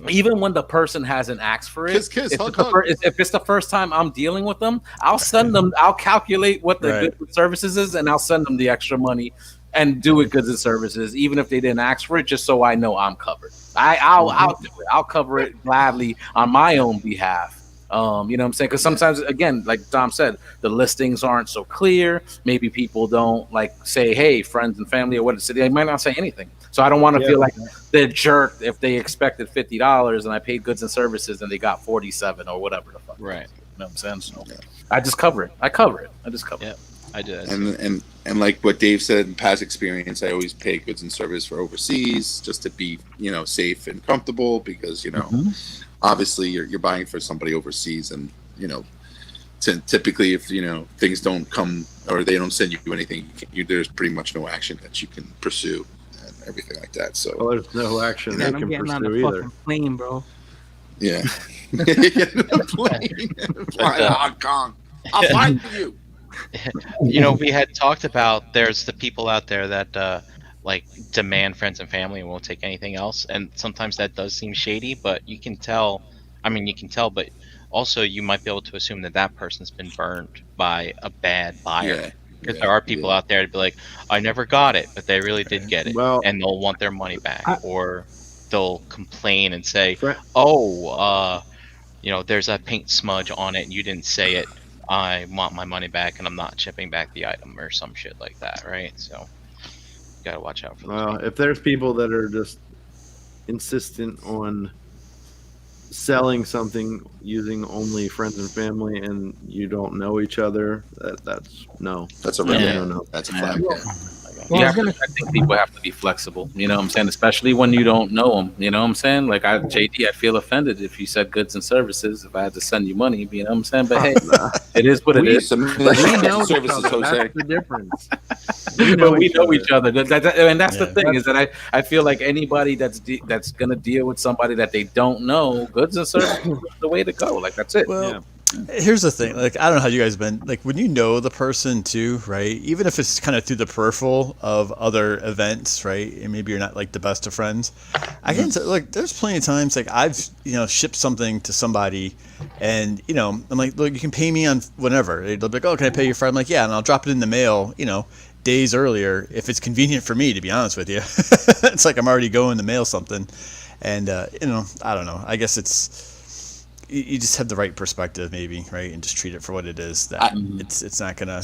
Even when the person hasn't asked for it, if it's the first time I'm dealing with them, I'll send them. I'll calculate what the goods and services is, and I'll send them the extra money and do it goods and services, even if they didn't ask for it, just so I know I'm covered. I'll do it. I'll cover it gladly on my own behalf. You know what I'm saying? Because sometimes, again, like Dom said, the listings aren't so clear. Maybe people don't like say, "Hey, friends and family," or what. So they might not say anything. So I don't want to feel like they're jerked if they expected $50 and I paid goods and services and they got 47 or whatever the fuck. Right. You know what I'm saying? So I just cover it. I just cover it. I did. And like what Dave said, in past experience, I always pay goods and service for overseas just to be, you know, safe and comfortable, because, you know, obviously you're buying for somebody overseas, and, you know, typically if, you know, things don't come or they don't send you anything, there's pretty much no action that you can pursue and everything like that. So there's no action they can pursue either. Plane, bro. Yeah. The plane. Fly to Hong Kong. I'll fight for you. You know, we had talked about there's the people out there that like demand friends and family and won't take anything else, and sometimes that does seem shady, but you can tell. I mean, you can tell, but also you might be able to assume that that person's been burned by a bad buyer. Because there are people out there to be like, I never got it, but they really did get it, and they'll want their money back, or they'll complain and say, you know, there's a paint smudge on it and you didn't say it. I want my money back, and I'm not shipping back the item, or some shit like that, right? So you gotta watch out for those. Well, if there's people that are just insistent on selling something using only friends and family, and you don't know each other, that's a no. That's a flag. Well, I think people have to be flexible, you know what I'm saying? Especially when you don't know them, you know what I'm saying? Like, JD, I feel offended if you said goods and services, if I had to send you money, you know what I'm saying? But hey, it is what it is. We know services, that's the difference. But we know each other. And that's the thing, is that I feel like anybody that's going to deal with somebody that they don't know, goods and services is the way to go. Like, that's it. Well, here's the thing, like, I don't know how you guys been, like, when you know the person too, right, even if it's kind of through the peripheral of other events, right, and maybe you're not like the best of friends, I can say, like, there's plenty of times, like, I've, you know, shipped something to somebody, and, you know, I'm like, look, you can pay me on whenever. They'll be like, oh, can I pay your friend? I'm like, yeah, and I'll drop it in the mail, you know, days earlier if it's convenient for me, to be honest with you. It's like I'm already going to mail something. And, I don't know. I guess you just have the right perspective maybe, right? And just treat it for what it is. That it's not going to,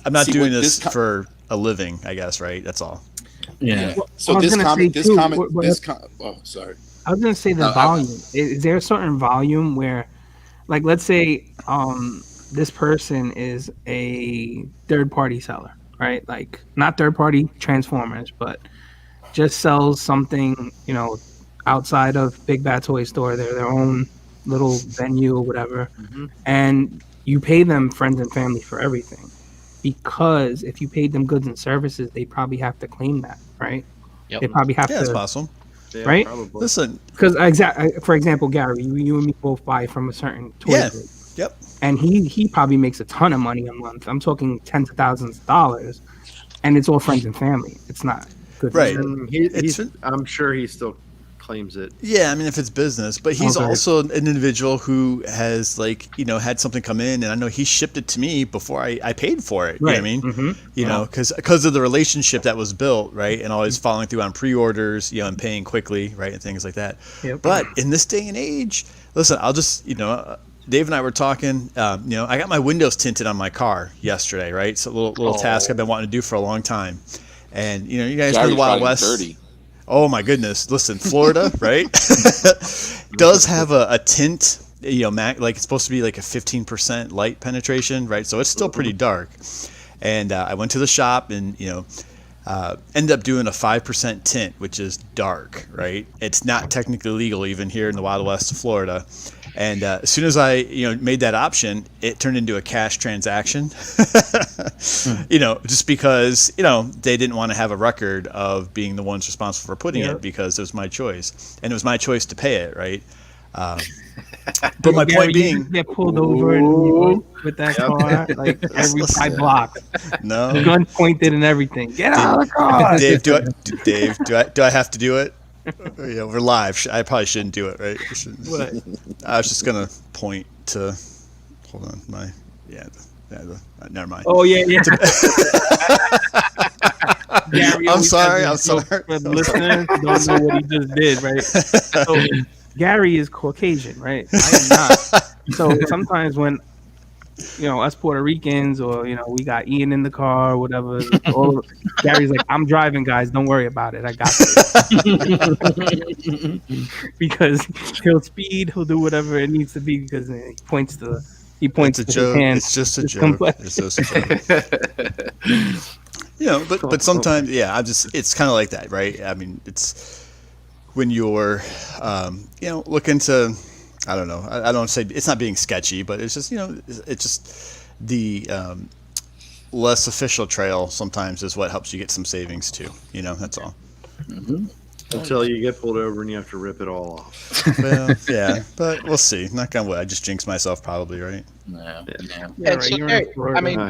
I'm not doing this for a living, I guess, right? That's all. Yeah. So oh, sorry. I was going to say the volume. Is there a certain volume where, like, let's say this person is a third-party seller, right? Like, not third-party Transformers, but just sells something, outside of Big Bad Toy Store. They're their own little venue or whatever. And you pay them friends and family for everything. Because if you paid them goods and services, they probably have to claim that, right? Yep. They probably have to. That's possible. Yeah, right? Probably. Listen. Because, for example, Gary, you and me both buy from a certain toy group. Yep. And he probably makes a ton of money a month. I'm talking tens of thousands of dollars. And it's all friends and family. It's not good. Right. I'm sure he still claims it. Yeah, I mean, if it's business, but he's also an individual who has had something come in, and I know he shipped it to me before I paid for it. Right. You know what I mean? You know, because of the relationship that was built, right, and always following through on pre-orders, and paying quickly, right, and things like that. Yep. But in this day and age, listen, I'll just Dave and I were talking. I got my windows tinted on my car yesterday, right? It's a little task I've been wanting to do for a long time, and you guys know the Wild West. Dirty. Oh my goodness! Listen, Florida, right, does have a tint. Like it's supposed to be like a 15% light penetration, right? So it's still pretty dark. And I went to the shop and ended up doing a 5% tint, which is dark, right? It's not technically legal even here in the Wild West of Florida. And as soon as I made that option, it turned into a cash transaction. Just because they didn't want to have a record of being the ones responsible for putting it, because it was my choice, and it was my choice to pay it, right? But my point being, you get pulled over with that car like every 5 blocks. No, gun pointed and everything. Get out of the car, Dave. Do I have to do it? We're live. I probably shouldn't do it, right? What? I was just gonna point to. Hold on, never mind. Oh yeah. Gary, I'm sorry. For the listeners who don't know what he just did, right? So Gary is Caucasian, right? I am not. So sometimes when us Puerto Ricans or we got Ian in the car or whatever, Gary's like, I'm driving, guys, don't worry about it, I got this. Because he'll speed, he'll do whatever it needs to be, because he points to his hand. It's just a joke. It's just a joke. But sometimes, it's kind of like that, right? I mean, it's when you're looking to, I don't know. I don't say it's not being sketchy, but it's just it's just the less official trail sometimes is what helps you get some savings too. That's all. Until you get pulled over and you have to rip it all off. Well, yeah, but we'll see. Knock on wood. I just jinxed myself, probably, right? Yeah. And so, I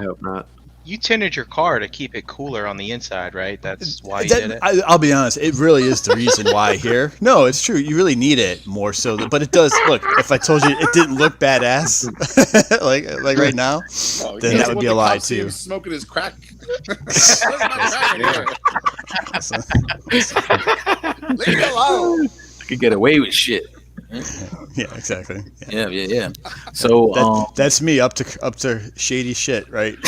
hope not. You tinted your car to keep it cooler on the inside, right? That's why you did it? I'll be honest. It really is the reason why here. No, it's true. You really need it more so. But it does. Look, if I told you it didn't look badass, like right now, then that would be a lie too. He was smoking his crack. Leave me alone. I could get away with shit. Yeah, exactly. Yeah. So that's me up to shady shit, right?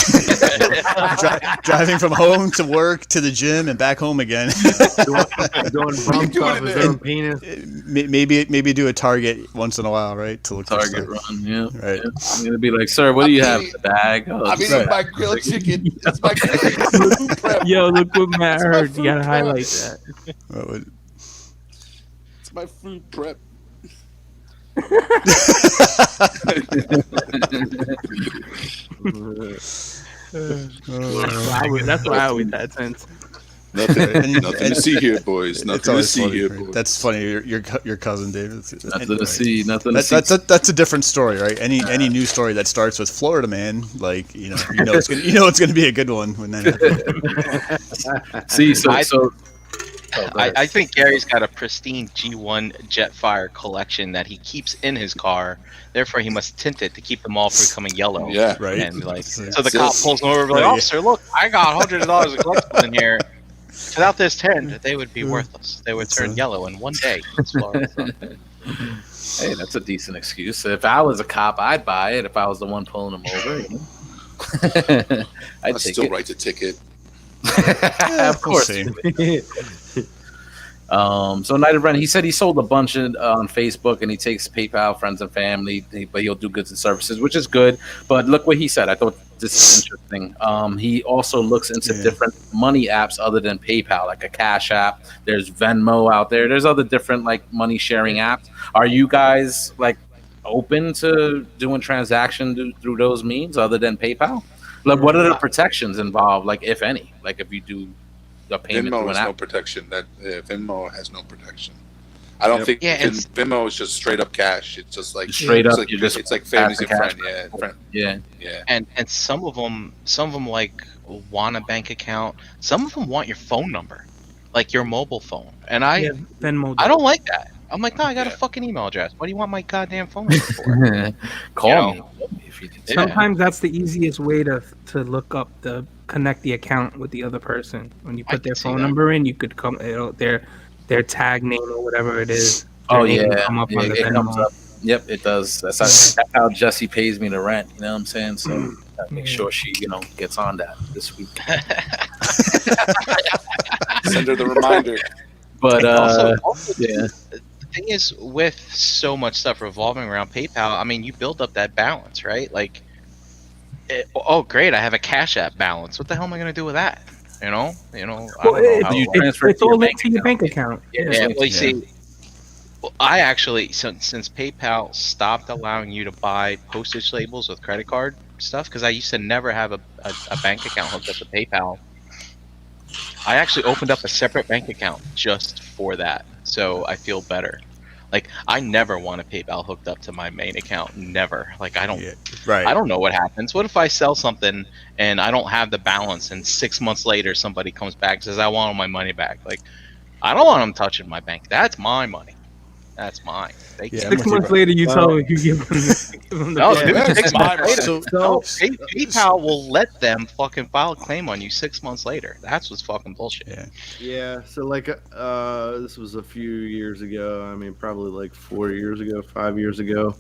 Driving from home to work to the gym and back home again. Doing bumps off his own penis. Maybe do a Target once in a while, right? To look Target run, yeah. Right. Yeah. I'm gonna be like, sir, what do you have in the bag? I'm eating my grilled chicken. That's my food prep. Yo, look what Matt heard. You gotta highlight that. It's my food prep. That's why I always had sense. Nothing to see here, boys. Nothing to see here, boys. That's funny. Your cousin, David. Nothing to see. Nothing to see. That's a different story, right? Any news story that starts with Florida man, like it's gonna be a good one when that happens. See, so I think Gary's got a pristine G1 Jetfire collection that he keeps in his car. Therefore, he must tint it to keep them all from becoming yellow. Yeah, right. And like, so the cop pulls him over, and be like, Yeah. "Officer, look, I got hundreds of dollars of collectibles in here. Without this tint, they would be worthless. They would turn yellow in one day." As far as, Hey, that's a decent excuse. If I was a cop, I'd buy it. If I was the one pulling him over, I'd take still it. write the ticket. Of course. Same. So Night of Ren, he said he sold a bunch on Facebook, and he takes PayPal, friends and family, but he'll do goods and services, which is good. But look what he said. I thought this is interesting. He also looks into different money apps other than PayPal, like a Cash App. There's Venmo out there. There's other different like money sharing apps. Are you guys like open to doing transaction through those means other than PayPal? Like, what are the protections involved? Like, if any, like if you do a payment Venmo through has an no app. protection. Venmo has no protection. I don't think Venmo is just straight up cash. It's just like Straight up, Like, you just it's like families and pass friend. Yeah. and some of them like want a bank account. Some of them want your phone number, like your mobile phone. And I Venmo. I don't like that. I'm like, no, I got a fucking email address. What do you want my goddamn phone number for? Call me. If you Sometimes that's the easiest way to look up connect the account with the other person. When you put their phone number in, you could come their tag name or whatever it is. Oh name yeah, will come up on the it Venmo. comes up. Yep, it does. That's how Jesse pays me the rent. You know what I'm saying? So I make sure she, gets on that this week. Send her the reminder. And But also, yeah. The thing is, with so much stuff revolving around PayPal, I mean, you build up that balance, right? Like, oh great, I have a Cash App balance. What the hell am I going to do with that? I don't know. Transfer all linked to your bank account. Yeah, well, you see, I actually, since PayPal stopped allowing you to buy postage labels with credit card stuff, because I used to never have a bank account hooked up to PayPal, I actually opened up a separate bank account just for that, so I feel better. Like, I never want a PayPal hooked up to my main account. Never. Like, I don't. Right. I don't know what happens. What if I sell something and I don't have the balance, and 6 months later somebody comes back and says, "I want all my money back." Like, I don't want them touching my bank. That's my money. That's mine. They Yeah, can't. 6 months later, you tell them you give them the No, cash. dude, 6 months later. So- PayPal will let them fucking file a claim on you 6 months later. That's what's fucking bullshit. Yeah, so like this was a few years ago. I mean, probably like 4 years ago, 5 years ago.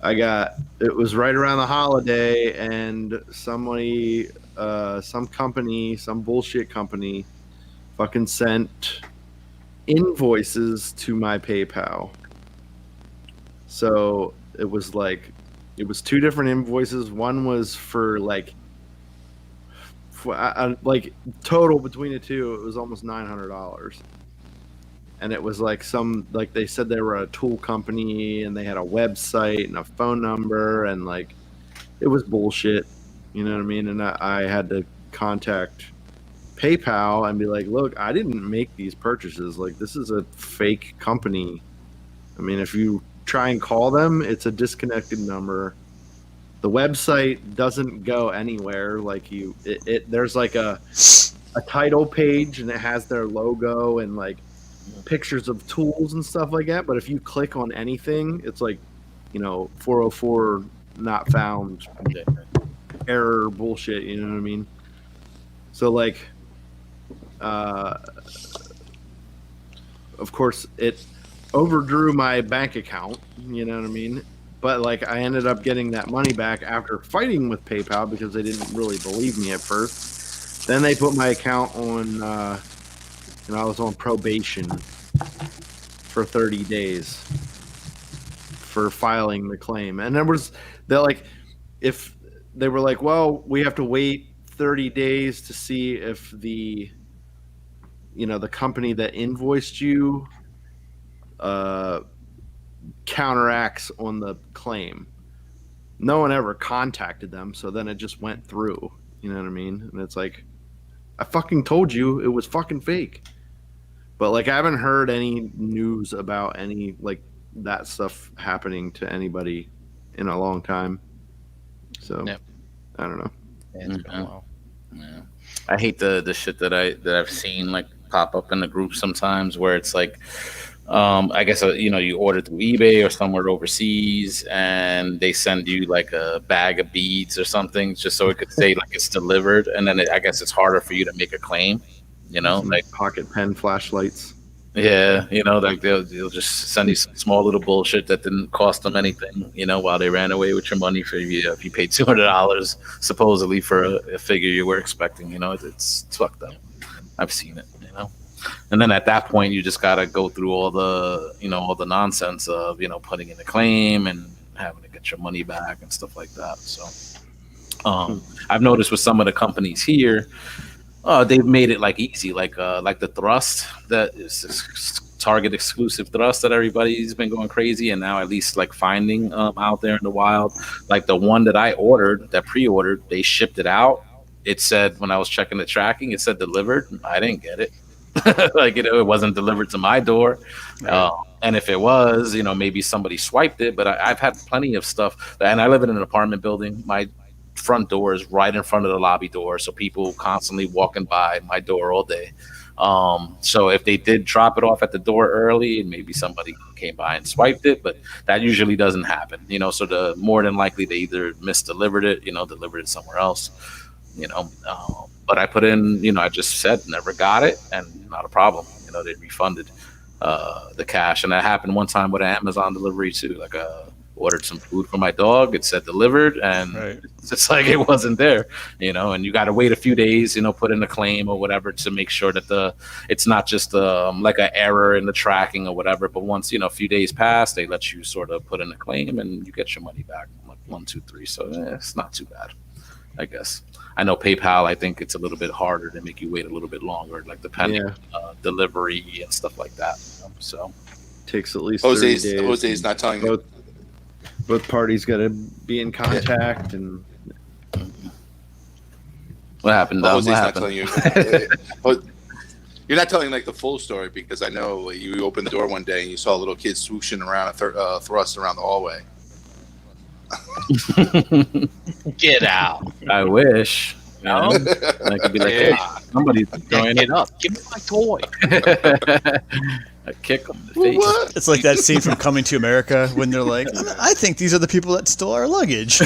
It was right around the holiday, and somebody, some company, some bullshit company, fucking sent invoices to my PayPal. So it was two different invoices. One was for like total between the two, it was almost $900. And it was like they said they were a tool company and they had a website and a phone number, and like it was bullshit. You know what I mean? And I had to contact PayPal and be like, look, I didn't make these purchases. Like, this is a fake company. I mean, if you try and call them, it's a disconnected number. The website doesn't go anywhere. Like, there's like a title page, and it has their logo and like pictures of tools and stuff like that. But if you click on anything, it's like, 404 not found, error bullshit. You know what I mean? So like, of course, it overdrew my bank account. You know what I mean? But like, I ended up getting that money back after fighting with PayPal because they didn't really believe me at first. Then they put my account on, and I was on probation for 30 days for filing the claim. And if they were like, well, we have to wait 30 days to see if the company that invoiced you counteracts on the claim. No one ever contacted them, so then it just went through. You know what I mean? And it's like, I fucking told you it was fucking fake. But like, I haven't heard any news about any like that stuff happening to anybody in a long time. So I don't know. Yeah, it's been a while. Yeah. I hate the shit that I've seen. Like, pop up in the group sometimes where it's like, I guess you order through eBay or somewhere overseas, and they send you like a bag of beads or something, just so it could say like it's delivered, and then I guess it's harder for you to make a claim. Like pocket pen flashlights. Yeah, like they'll just send you some small little bullshit that didn't cost them anything, while they ran away with your money for you. If you paid $200 supposedly for a figure you were expecting, it's fucked up. I've seen it, And then at that point, you just gotta go through all the nonsense of putting in a claim and having to get your money back and stuff like that. So, I've noticed with some of the companies here. They've made it like easy, like the thrust that is Target exclusive thrust that everybody's been going crazy, and now at least like finding out there in the wild. Like the one that I ordered, that pre-ordered, they shipped it out. It said when I was checking the tracking, it said delivered. I didn't get it. Like it wasn't delivered to my door. Right. And if it was, maybe somebody swiped it. But I've had plenty of stuff, and I live in an apartment building. My front door is right in front of the lobby door, so people constantly walking by my door all day. So if they did drop it off at the door early, and maybe somebody came by and swiped it, but that usually doesn't happen. So the more than likely they either misdelivered it, delivered it somewhere else. But I put in, I just said never got it, and not a problem. They refunded the cash, and that happened one time with an Amazon delivery too. Like ordered some food for my dog. It said delivered, and right. It's like it wasn't there, and you got to wait a few days, put in a claim or whatever to make sure that it's not just like an error in the tracking or whatever. But once, a few days pass, they let you sort of put in a claim and you get your money back. Like 1, 2, 3. So it's not too bad, I guess. I know PayPal, I think it's a little bit harder to make you wait a little bit longer, like depending on delivery and stuff like that. So takes at least 30 days. Jose's not telling you. Both parties got to be in contact, and what happened? Jose's what not happened? Telling you. You're not telling like the full story, because I know you opened the door one day and you saw a little kid swooshing around a thrust around the hallway. Get out! I wish. I could be like, hey, somebody's throwing it up. Give me my toy. I kick them in the face. What? It's like that scene from Coming to America when they're like, I think these are the people that stole our luggage.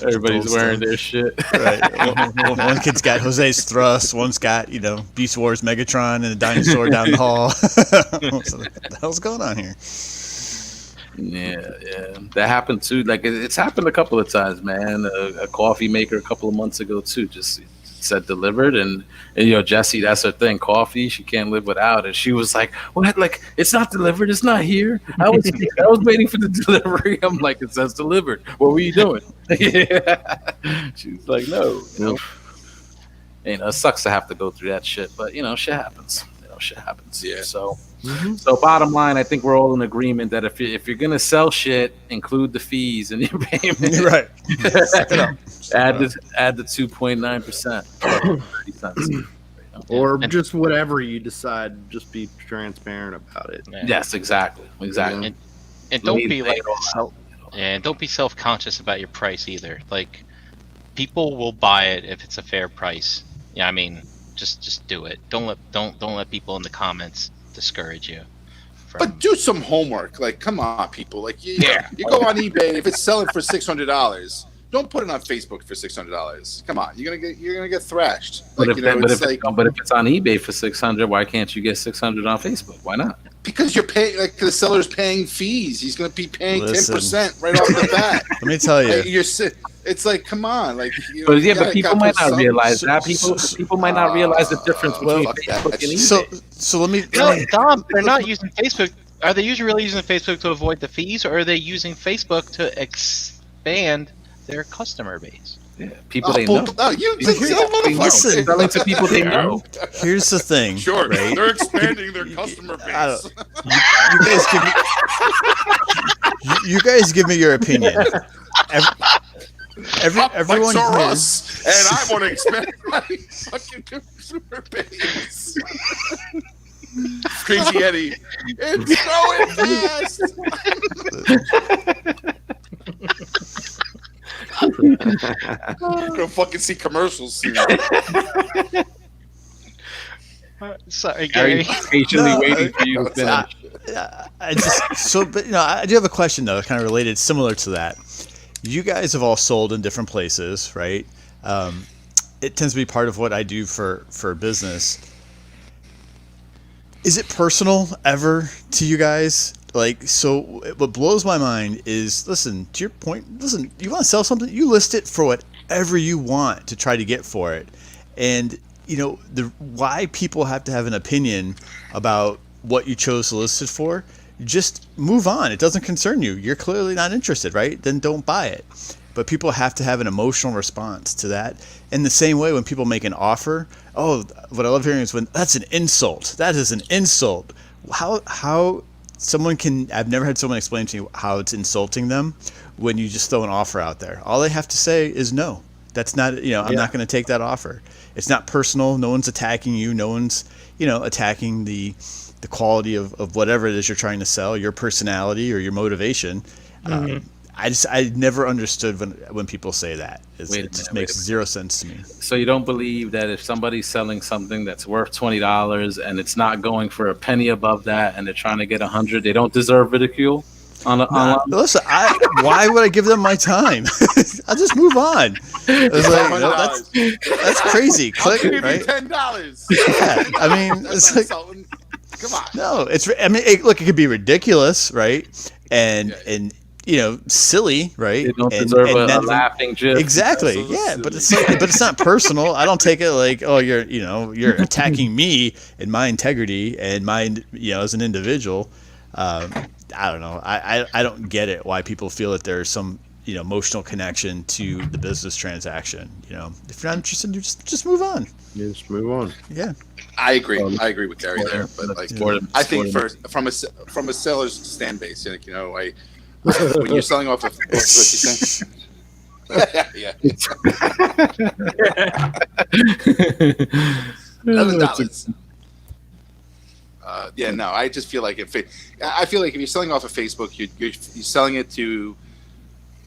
Everybody's wearing their shit. Right. One kid's got Jose's thrust. One's got, Beast Wars Megatron and a dinosaur down the hall. So what the hell's going on here? Yeah, that happened too. Like it's happened a couple of times, man. A coffee maker a couple of months ago too just said delivered, and Jessie, that's her thing, coffee. She can't live without it. She was like, "What? Like it's not delivered? It's not here? I was waiting for the delivery." I'm like, "It says delivered. What were you doing?" She was like, "No, it sucks to have to go through that shit, but shit happens. Shit happens." Yeah. So bottom line, I think we're all in agreement that if you're gonna sell shit, include the fees in your payment. Right. Add the 2.9%. Or just whatever you decide. Just be transparent about it. Yeah. Yes, exactly. And don't be like don't be self-conscious about your price either. Like people will buy it if it's a fair price. Yeah, I mean, just do it. Don't let people in the comments discourage you. But do some homework. Like, come on, people. Like, you go on eBay. If it's selling for $600, don't put it on Facebook for $600. Come on, you're gonna get thrashed. But if it's on eBay for $600, why can't you get $600 on Facebook? Why not? Because you're paying, like the seller's paying fees. He's gonna be paying 10% right off the bat. Let me tell you, it's like, come on, like. But people might not realize that. People might not realize the difference between Facebook and eBay. So let me. Dom, they're not using Facebook. Are they really using Facebook to avoid the fees, or are they using Facebook to expand their customer base? Yeah, people they know. Listen, selling to people they know. Here's the thing. Sure, right? they're expanding their customer base. You guys give me your opinion. Everyone saw us, and I want to expand my fucking consumer base. Crazy Eddie, it's going fast. I'm gonna fucking see commercials soon. Sorry, Gary. Patiently waiting for you to finish. But I do have a question though, kind of related, similar to that. You guys have all sold in different places, right? It tends to be part of what I do for business. Is it personal ever to you guys? Like, so what blows my mind is, listen, to your point, you want to sell something, you list it for whatever you want to try to get for it. And, why people have to have an opinion about what you chose to list it for, just move on. It doesn't concern you. You're clearly not interested, right? Then don't buy it. But people have to have an emotional response to that. In the same way, when people make an offer, what I love hearing is when that's an insult. That is an insult. How someone can, I've never had someone explain to me how it's insulting them when you just throw an offer out there. All they have to say is no. That's not, I'm not going to take that offer. It's not personal. No one's attacking you. No one's, attacking the quality of whatever it is you're trying to sell, your personality or your motivation. I never understood when people say that. It just makes zero sense to me. So you don't believe that if somebody's selling something that's worth $20 and it's not going for a penny above that, and they're trying to get $100, they don't deserve ridicule? Listen, why would I give them my time? I'll just move on. It's like, that's crazy. Click, I'll give right? you $10. Yeah, I mean, it's like, come on. No, look, it could be ridiculous, right? And silly, right? They don't deserve a laughing gif. Exactly. Yeah, but it's not personal. I don't take it like, you're attacking me and my integrity and mine, as an individual. I don't know. I don't get it why people feel that there's some emotional connection to the business transaction. If you're not interested, you just move on. Yeah, just move on. Yeah. I agree. I agree with Gary there, but I think from a seller's stand base, when you're selling off what you saying? Yeah. $11. I just feel like if you're selling off of Facebook, you're selling it to,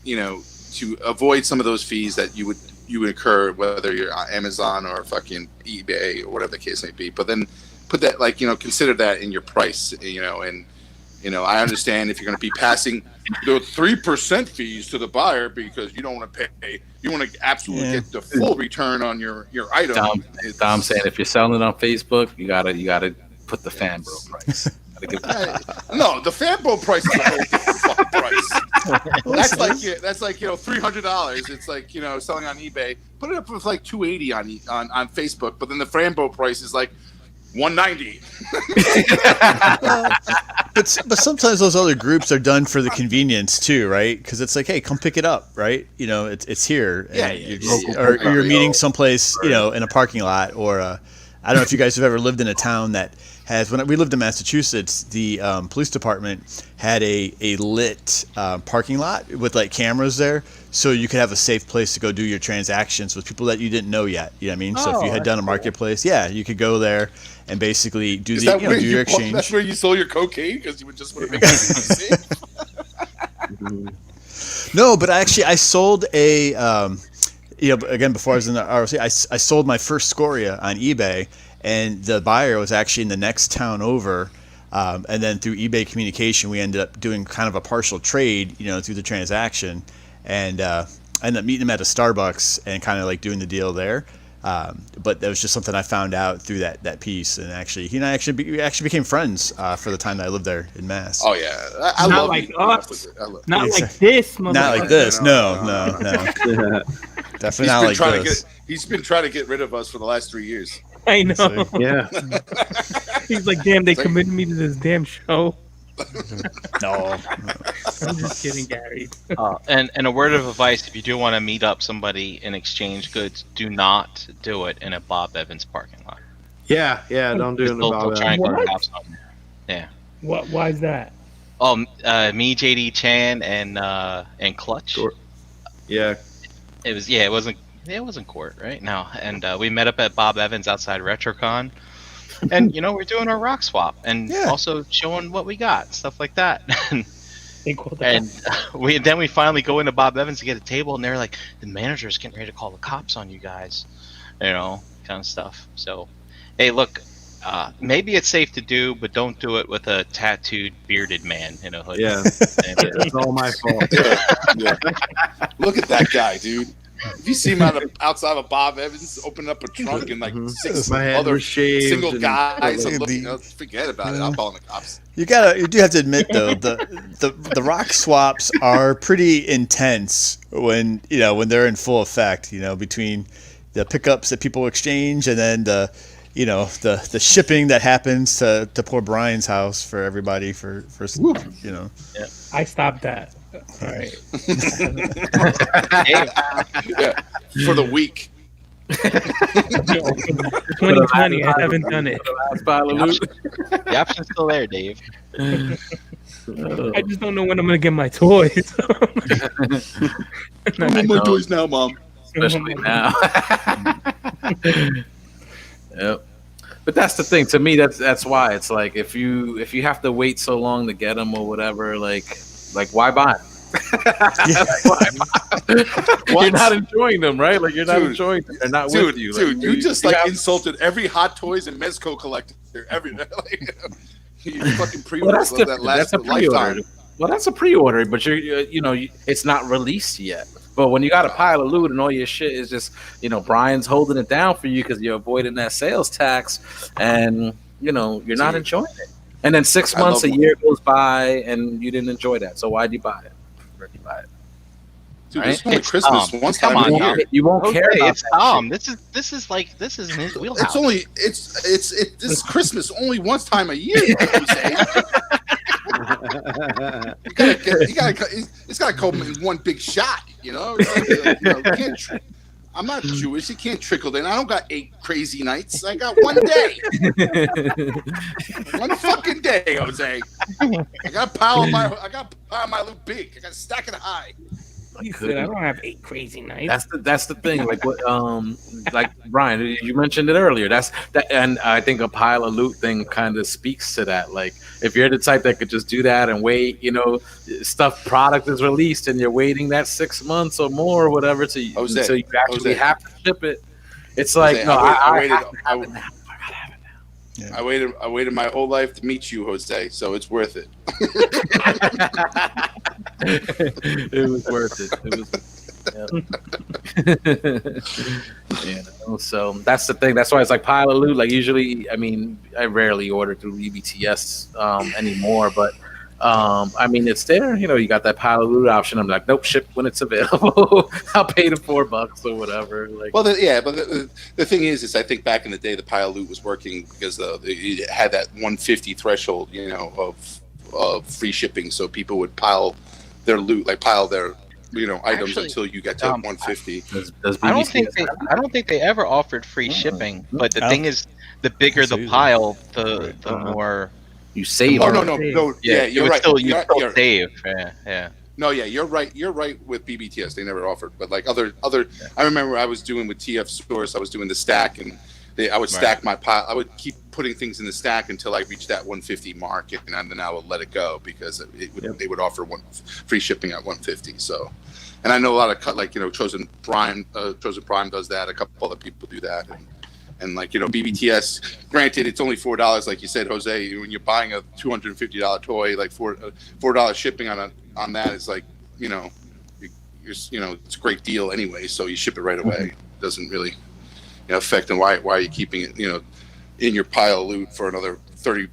to avoid some of those fees that you would incur, whether you're on Amazon or fucking eBay or whatever the case may be. But then put that, consider that in your price, and I understand if you're going to be passing the 3% fees to the buyer because you don't want to pay, you want to absolutely get the full return on your item. Dom saying if you're selling it on Facebook, you gotta put the fan bro price. No, the fan bro price is a whole different fucking price. That's like $300. It's like selling on eBay. Put it up with like $280 on Facebook, but then the Frambo price is like $190. But sometimes those other groups are done for the convenience too, right? Because it's like, hey, come pick it up, right? It's here. Or you're meeting someplace, in a parking lot, or I don't know if you guys have ever lived in a town that has. When we lived in Massachusetts, the police department had a lit parking lot with like cameras there, so you could have a safe place to go do your transactions with people that you didn't know yet. You know what I mean? So if you had done a marketplace, you could go there and basically do your exchange. That's where you sold your cocaine because you would just want to make it safe. No, but I sold a. Again, before I was in the ROC, I sold my first Scoria on eBay, and the buyer was actually in the next town over. And then through eBay communication, we ended up doing kind of a partial trade, through the transaction, and I ended up meeting him at a Starbucks and kind of like doing the deal there. But that was just something I found out through that piece, and actually, he and I we became friends for the time that I lived there in Mass. Oh yeah, I not love like us. Not like this, not like this. No. Definitely not like this. He's been trying to get rid of us for the last 3 years. I know. So, Yeah. He's like, damn, they committed me to this damn show. No. I'm just kidding, Gary. And a word of advice: if you do want to meet up somebody and exchange goods, do not do it in a Bob Evans parking lot. Yeah. Don't do it about that. Cops on there. Yeah. Why is that? Me, JD Chan, and Clutch. Sure. Yeah. It wasn't court, right? No. And we met up at Bob Evans outside RetroCon. And we're doing our rock swap and also showing what we got, stuff like that. And we finally go into Bob Evans to get a table, and they're like, the manager's getting ready to call the cops on you guys, kind of stuff. So, hey, look, maybe it's safe to do, but don't do it with a tattooed, bearded man in a hoodie. Yeah, it's all my fault. Yeah. Look at that guy, dude. If you see him outside of Bob Evans opening up a trunk and like six My head other was shaved single and- guys are looking, forget about it. I'm calling the cops. You do have to admit though, the rock swaps are pretty intense when they're in full effect. Between the pickups that people exchange and then the shipping that happens to poor Brian's house for everybody for. Yeah. I stopped that. All right. Yeah, for the week. 2020, I haven't done it. The option's still there, Dave. I just don't know when I'm gonna get my toys. I need my toys now, Mom. Especially now. Yep. But that's the thing. To me, that's why it's like if you have to wait so long to get them or whatever, like why buy them? You're not enjoying them, right? Like you're not enjoying them. They're not with you. Dude, you just insulted every Hot Toys and Mezco collector. You fucking pre-orders that last lifetime. Well, that's a pre-order, but it's not released yet. But when you got a pile of loot and all your shit is just, Brian's holding it down for you because you're avoiding that sales tax, and you're not enjoying it. And then 6 months, a year goes by, and you didn't enjoy that. So why'd you buy it? Where'd you buy it? Dude, it's only Christmas once time Come a on, year. You won't care about It's Tom. This is in his wheelhouse. This is Christmas only once time a year. You know what I'm saying? It's got to come in one big shot. I'm not Jewish. You can't trickle in. I don't got 8 crazy nights. I got one day. One fucking day, Jose. I got pile my loot big. I got to stack it high. He said, I don't have 8 crazy nights. That's the thing. Like what like Brian, you mentioned it earlier. And I think a pile of loot thing kind of speaks to that. Like if you're the type that could just do that and wait, product is released and you're waiting that 6 months or more or whatever until you actually have to ship it. It's like I waited my whole life to meet you, Jose, so it's worth it. It was worth it. So that's the thing. That's why it's like pile of loot. Like usually, I rarely order through EBTS anymore, but it's there. You got that pile of loot option. I'm like, nope, ship when it's available. I'll pay the $4 or whatever. Like, well, the thing is I think back in the day the pile of loot was working because it had that 150 threshold, of free shipping, so people would pile their loot, pile their items until you get to 150. I don't think they ever offered free shipping, but the thing is, the bigger the pile, the more. You save. Oh no! Yeah, you're right. You're save. Yeah. No, yeah, you're right. You're right with BBTS. They never offered, but other. I remember I was doing with TF Source. I was doing the stack, and I would stack my pile. I would keep putting things in the stack until I reached that 150 mark, and then I would let it go because they would offer free shipping at 150. So, and I know a lot of Chosen Prime does that. A couple other people do that. And BBTS, granted, it's only $4, like you said, Jose. When you're buying a $250 toy, like $4 shipping on that is it's a great deal anyway. So you ship it right away. It doesn't really affect. And why are you keeping it in your pile of loot for another 30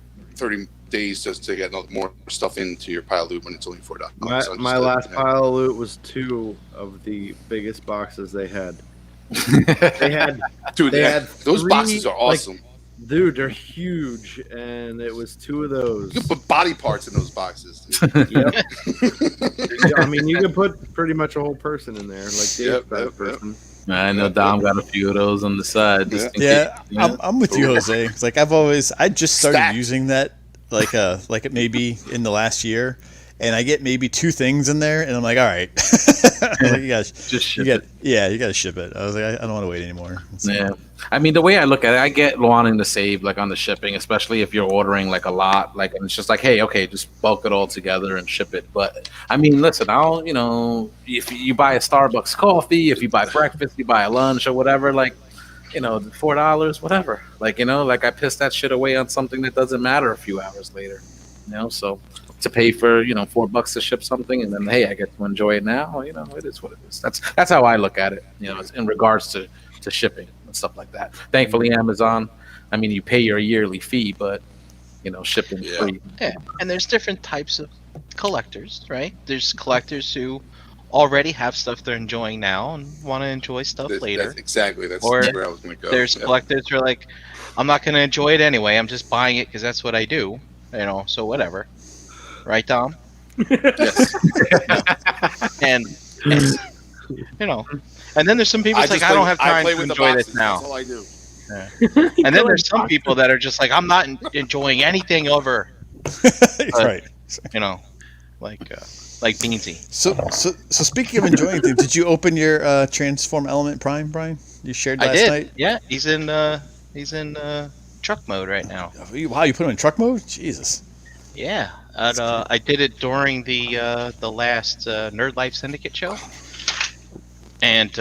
days just to get more stuff into your pile of loot when it's only $4? My last pile of loot was 2 of the biggest boxes they had. They had those 3, boxes are awesome. Dude, they're huge, and it was 2 of those. You can put body parts in those boxes. Yep. You can put pretty much a whole person in there, person. I know Dom got a few of those on the side. I'm with you, Jose. It's like I just started using that maybe in the last year. And I get maybe 2 things in there, and I'm like, all right, you guys, you got to ship it. I was like, I don't want to wait anymore. Yeah, the way I look at it, I get wanting to save on the shipping, especially if you're ordering a lot, and it's just like, hey, okay, just bulk it all together and ship it. But listen, if you buy a Starbucks coffee, if you buy breakfast, you buy a lunch or whatever, $4, whatever. Like, like I pissed that shit away on something that doesn't matter a few hours later. So to pay for $4 to ship something, and then hey, I get to enjoy it now. It is what it is. That's how I look at it. It's in regards to shipping and stuff like that. Thankfully, Amazon. I mean, you pay your yearly fee, but shipping free. Yeah, and there's different types of collectors, right? There's collectors who already have stuff they're enjoying now and want to enjoy stuff later. That's where I was going to go. There's collectors who are like, I'm not going to enjoy it anyway. I'm just buying it because that's what I do. So whatever. Right, Dom? Yes. and and then there's some people like, I don't have time to enjoy this now. That's all I do. Yeah. And then there's some people that are just like, I'm not enjoying anything over. Right. Like Beansy. So speaking of enjoying things, did you open your Transform Element Prime, Brian? You shared last night? Yeah, he's in truck mode right now. Wow, you put him in truck mode? Jesus. Yeah. I did it during the last Nerd Life Syndicate show. And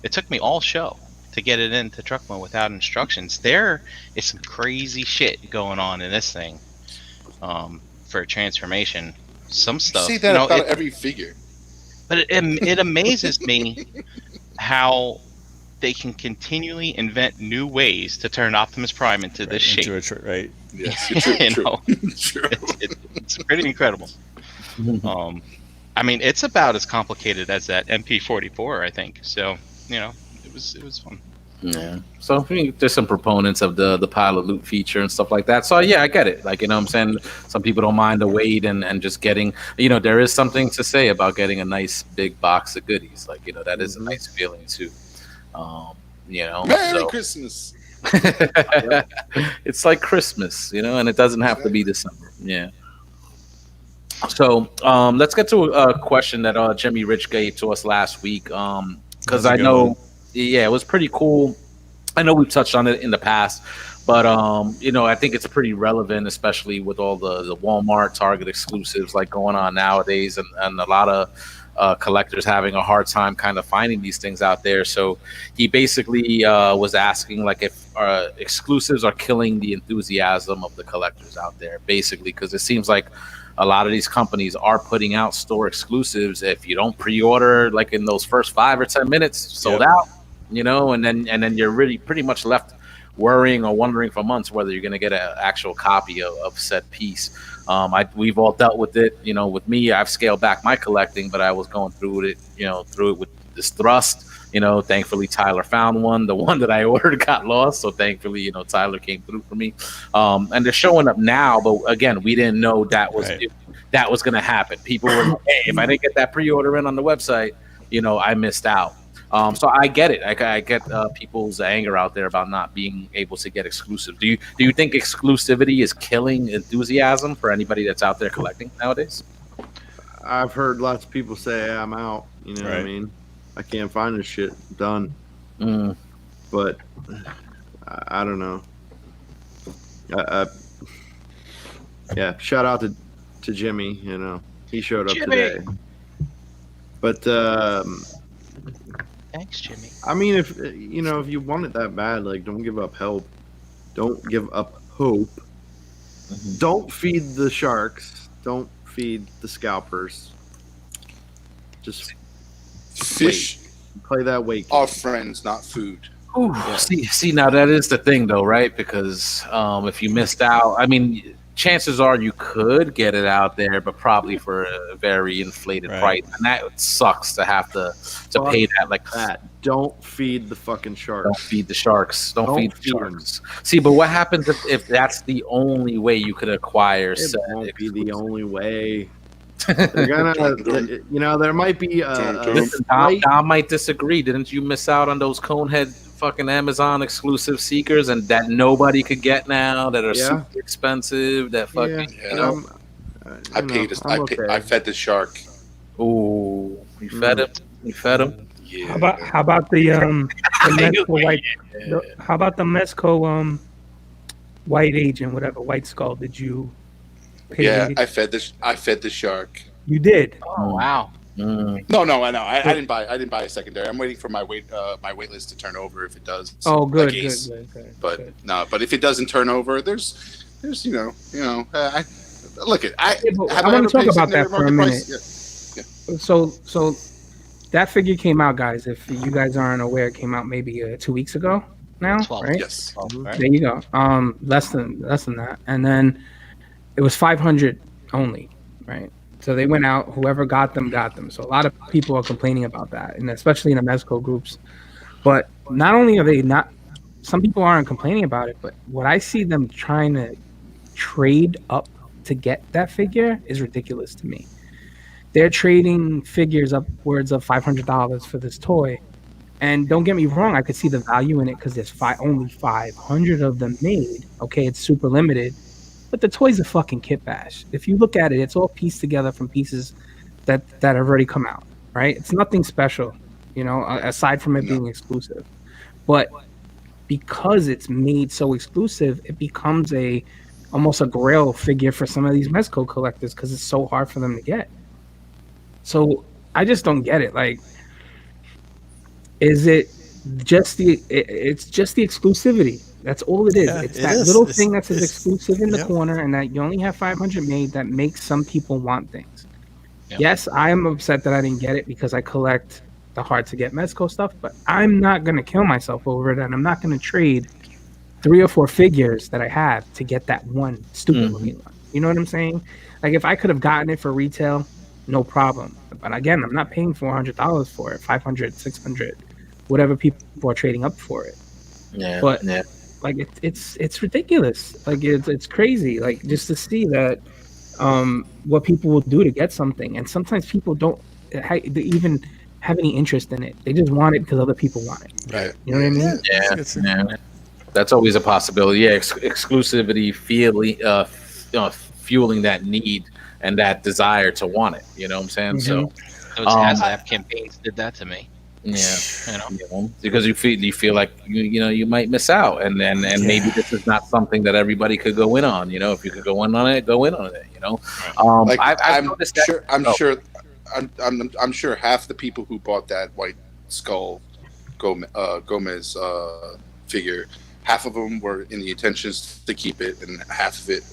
it took me all show to get it into truck mode without instructions. There is some crazy shit going on in this thing for transformation. Some stuff. You see that about every figure. But it amazes me how they can continually invent new ways to turn Optimus Prime into this shape. Right. Yes, true. It's pretty incredible. I mean, it's about as complicated as that MP44, I think. So, it was fun. Yeah. So I think there's some proponents of the pilot loot feature and stuff like that. So yeah, I get it. Like, what I'm saying, some people don't mind the wait and just getting, there is something to say about getting a nice big box of goodies. Like, that is a nice feeling too. Merry Christmas. It's like Christmas, and it doesn't have to be December. Yeah. So let's get to a question that Jimmy Rich gave to us last week. Because I know, it was pretty cool. I know we've touched on it in the past, but I think it's pretty relevant, especially with all the Walmart, Target exclusives like going on nowadays, and a lot of collectors having a hard time kind of finding these things out there. So he basically was asking like if exclusives are killing the enthusiasm of the collectors out there, basically, because it seems like a lot of these companies are putting out store exclusives. If you don't pre-order like in those first 5 or 10 minutes, sold out, and then you're really pretty much left worrying or wondering for months whether you're going to get an actual copy of said piece. We've all dealt with it. With me, I've scaled back my collecting, but I was going through it with this thrust. Thankfully Tyler found one. The one that I ordered got lost, so thankfully, Tyler came through for me. And they're showing up now, but again, we didn't know that was going to happen. People were like, hey, if I didn't get that pre-order in on the website, I missed out. So I get it. I get people's anger out there about not being able to get exclusive. Do you think exclusivity is killing enthusiasm for anybody that's out there collecting nowadays? I've heard lots of people say, hey, I'm out. You know what I mean? I can't find this shit. Done. But I don't know. Yeah, shout out to Jimmy. He showed up today. But thanks, Jimmy. I mean, if you want it that bad, like, don't give up hope. Don't give up hope. Don't feed the sharks. Don't feed the scalpers. Just fish. Play that wait. Our friends, not food. Ooh, yeah. See, now that is the thing, though, right? Because if you missed out, I mean, chances are you could get it out there, but probably for a very inflated price, and that sucks to have to pay that like that. Don't feed the fucking sharks. Don't feed the sharks. Don't feed the sharks. See, but what happens if that's the only way you could acquire? It won't be the only way. They're gonna, there might be Dom might disagree. Didn't you miss out on those Conehead fucking Amazon exclusive seekers and that nobody could get now that are super expensive? That fucking I fed the shark. Ooh, you fed him. You fed him. Yeah. How about the Mezco white? How about the Mezco white agent, whatever, White Skull? Did you? I fed the shark. You did. Oh wow! No, I know. I didn't buy a secondary. I'm waiting for my wait list to turn over if it does. Oh, good, like Ace. good. But good. no, but if it doesn't turn over, there's I look at I. Yeah, but Have I I want ever to talk paid about that secondary for a market minute. price? Yeah. So that figure came out, guys. If you guys aren't aware, it came out maybe 2 weeks ago now, 12. right? Yes. Right? There you go. Less than that, and then it was 500 only, right? So they went out. Whoever got them. So a lot of people are complaining about that, and especially in the Mezco groups. But not only are they not, some people aren't complaining about it, but what I see them trying to trade up to get that figure is ridiculous to me. They're trading figures upwards of $500 for this toy. And don't get me wrong, I could see the value in it because there's only 500 of them made. Okay, it's super limited, but the toy's a fucking kit bash. If you look at it, it's all pieced together from pieces that have already come out, right? It's nothing special, aside from it being exclusive. But because it's made so exclusive, it becomes almost a grail figure for some of these Mezco collectors because it's so hard for them to get. So I just don't get it. Like, is it just it's just the exclusivity? That's all it is. Yeah, it's it that is. little It's- thing that's it's- exclusive in the yep. corner, and that you only have 500 made that makes some people want things. Yep. Yes, I am upset that I didn't get it because I collect the hard to get Mezco stuff, but I'm not gonna kill myself over it, and I'm not gonna trade 3 or 4 figures that I have to get that one stupid looking one. You know what I'm saying? Like, if I could have gotten it for retail, no problem. But again, I'm not paying $400 for it, 500, 600, whatever people are trading up for it. Yeah. But yeah. like, it's ridiculous. Like, it's crazy. Like, just to see that what people will do to get something, and sometimes people don't even have any interest in it. They just want it because other people want it. Right. You know what I mean? Yeah. That's always a possibility. Yeah, exclusivity, fueling that need and that desire to want it. You know what I'm saying? So Those ASAP campaigns did that to me. yeah, because you feel like you might miss out, and maybe this is not something that everybody could go in on. If you could go in on it, go in on it. Like, I've noticed that. I'm sure half the people who bought that White Skull Gomez figure, half of them were in the intentions to keep it, and half of it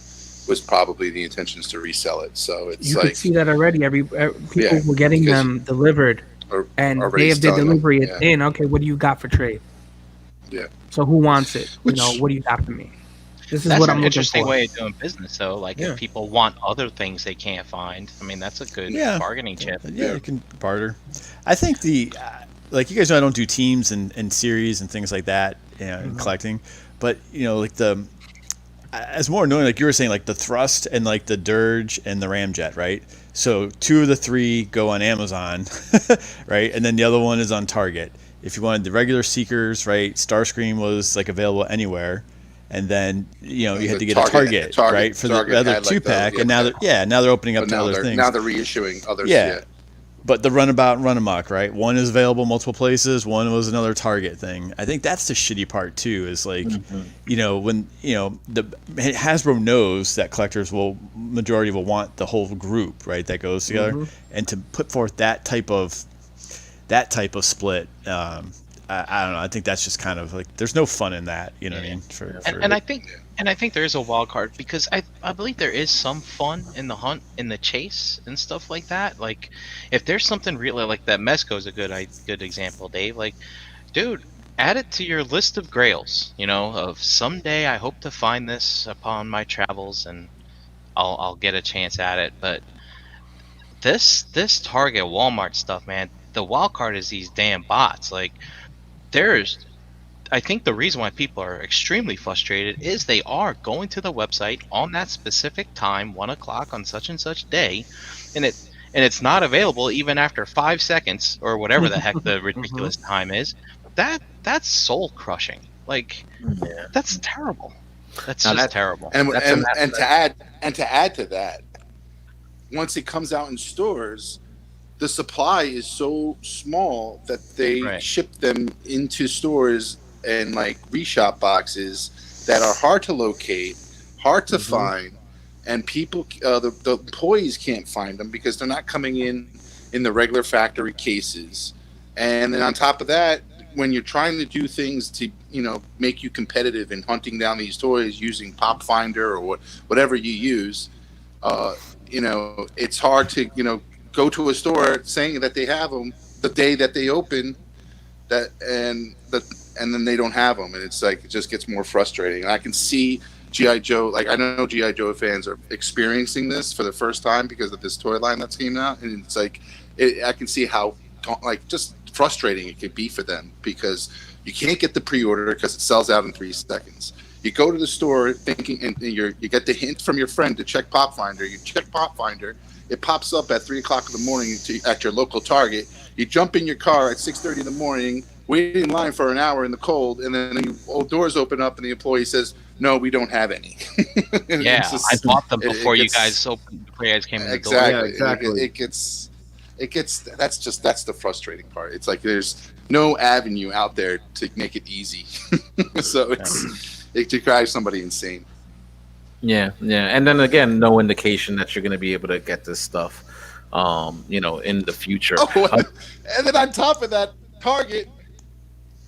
was probably the intentions to resell it. So it's you like, could see that already. People were getting them delivered, and day of their delivery, it's in. Okay, what do you got for trade? Yeah. So who wants it? What do you got for me? This is That's what an I'm looking interesting for. way of doing business, though. Like, if people want other things they can't find, I mean, that's a good bargaining chip. Yeah, you can barter. I think like, you guys know I don't do teams and series and things like that, in collecting, but like as more annoying, like you were saying, like the Thrust and like the Dirge and the Ramjet, right? So 2 of the 3 go on Amazon, right? And then the other one is on Target. If you wanted the regular Seekers, right, Starscream was like available anywhere. And then you had to get a Target, right, for the other 2-pack, and now they're opening up to other things. Now they're reissuing others. Yeah. But the Runabout and Run-Amok, right? One is available multiple places. One was another Target thing. I think that's the shitty part too. Is like, when the Hasbro knows that collectors majority will want the whole group, right? That goes together, and to put forth that type of split. I don't know. I think that's just kind of like, there's no fun in that. You know what I mean? And I think there is a wild card, because I believe there is some fun in the hunt, in the chase, and stuff like that. Like, if there's something really like that, Mezco is a good example, Dave. Like, dude, add it to your list of grails. Of someday I hope to find this upon my travels, and I'll get a chance at it. But this Target, Walmart stuff, man, the wild card is these damn bots. Like, I think the reason why people are extremely frustrated is they are going to the website on that specific time, 1 o'clock on such and such day, and it's not available even after 5 seconds or whatever the heck the ridiculous time is. That's soul crushing. Like, that's terrible. That's just terrible. And to add to that, once it comes out in stores, the supply is so small that they ship them into stores and like reshop boxes that are hard to locate, hard to find, and people, the employees can't find them because they're not coming in in the regular factory cases. And then on top of that, when you're trying to do things to, make you competitive in hunting down these toys using Pop Finder or whatever you use, it's hard to, go to a store saying that they have them the day that they open and then they don't have them. And it's like, it just gets more frustrating. And I can see G.I. Joe, like I know G.I. Joe fans are experiencing this for the first time because of this toy line that's came out. And it's like, I can see how just frustrating it could be for them because you can't get the pre-order because it sells out in 3 seconds. You go to the store thinking, and you get the hint from your friend to check Pop Finder. You check Pop Finder, it pops up at 3:00 in the morning at your local Target. You jump in your car at 6:30 in the morning, wait in line for an hour in the cold, and then the doors open up and the employee says, "No, we don't have any." Yeah, I bought them before you guys came in the door. Exactly. Yeah, exactly. It gets that's the frustrating part. It's like there's no avenue out there to make it easy. So it drives somebody insane. Yeah, and then again, no indication that you're going to be able to get this stuff, in the future. And then on top of that, Target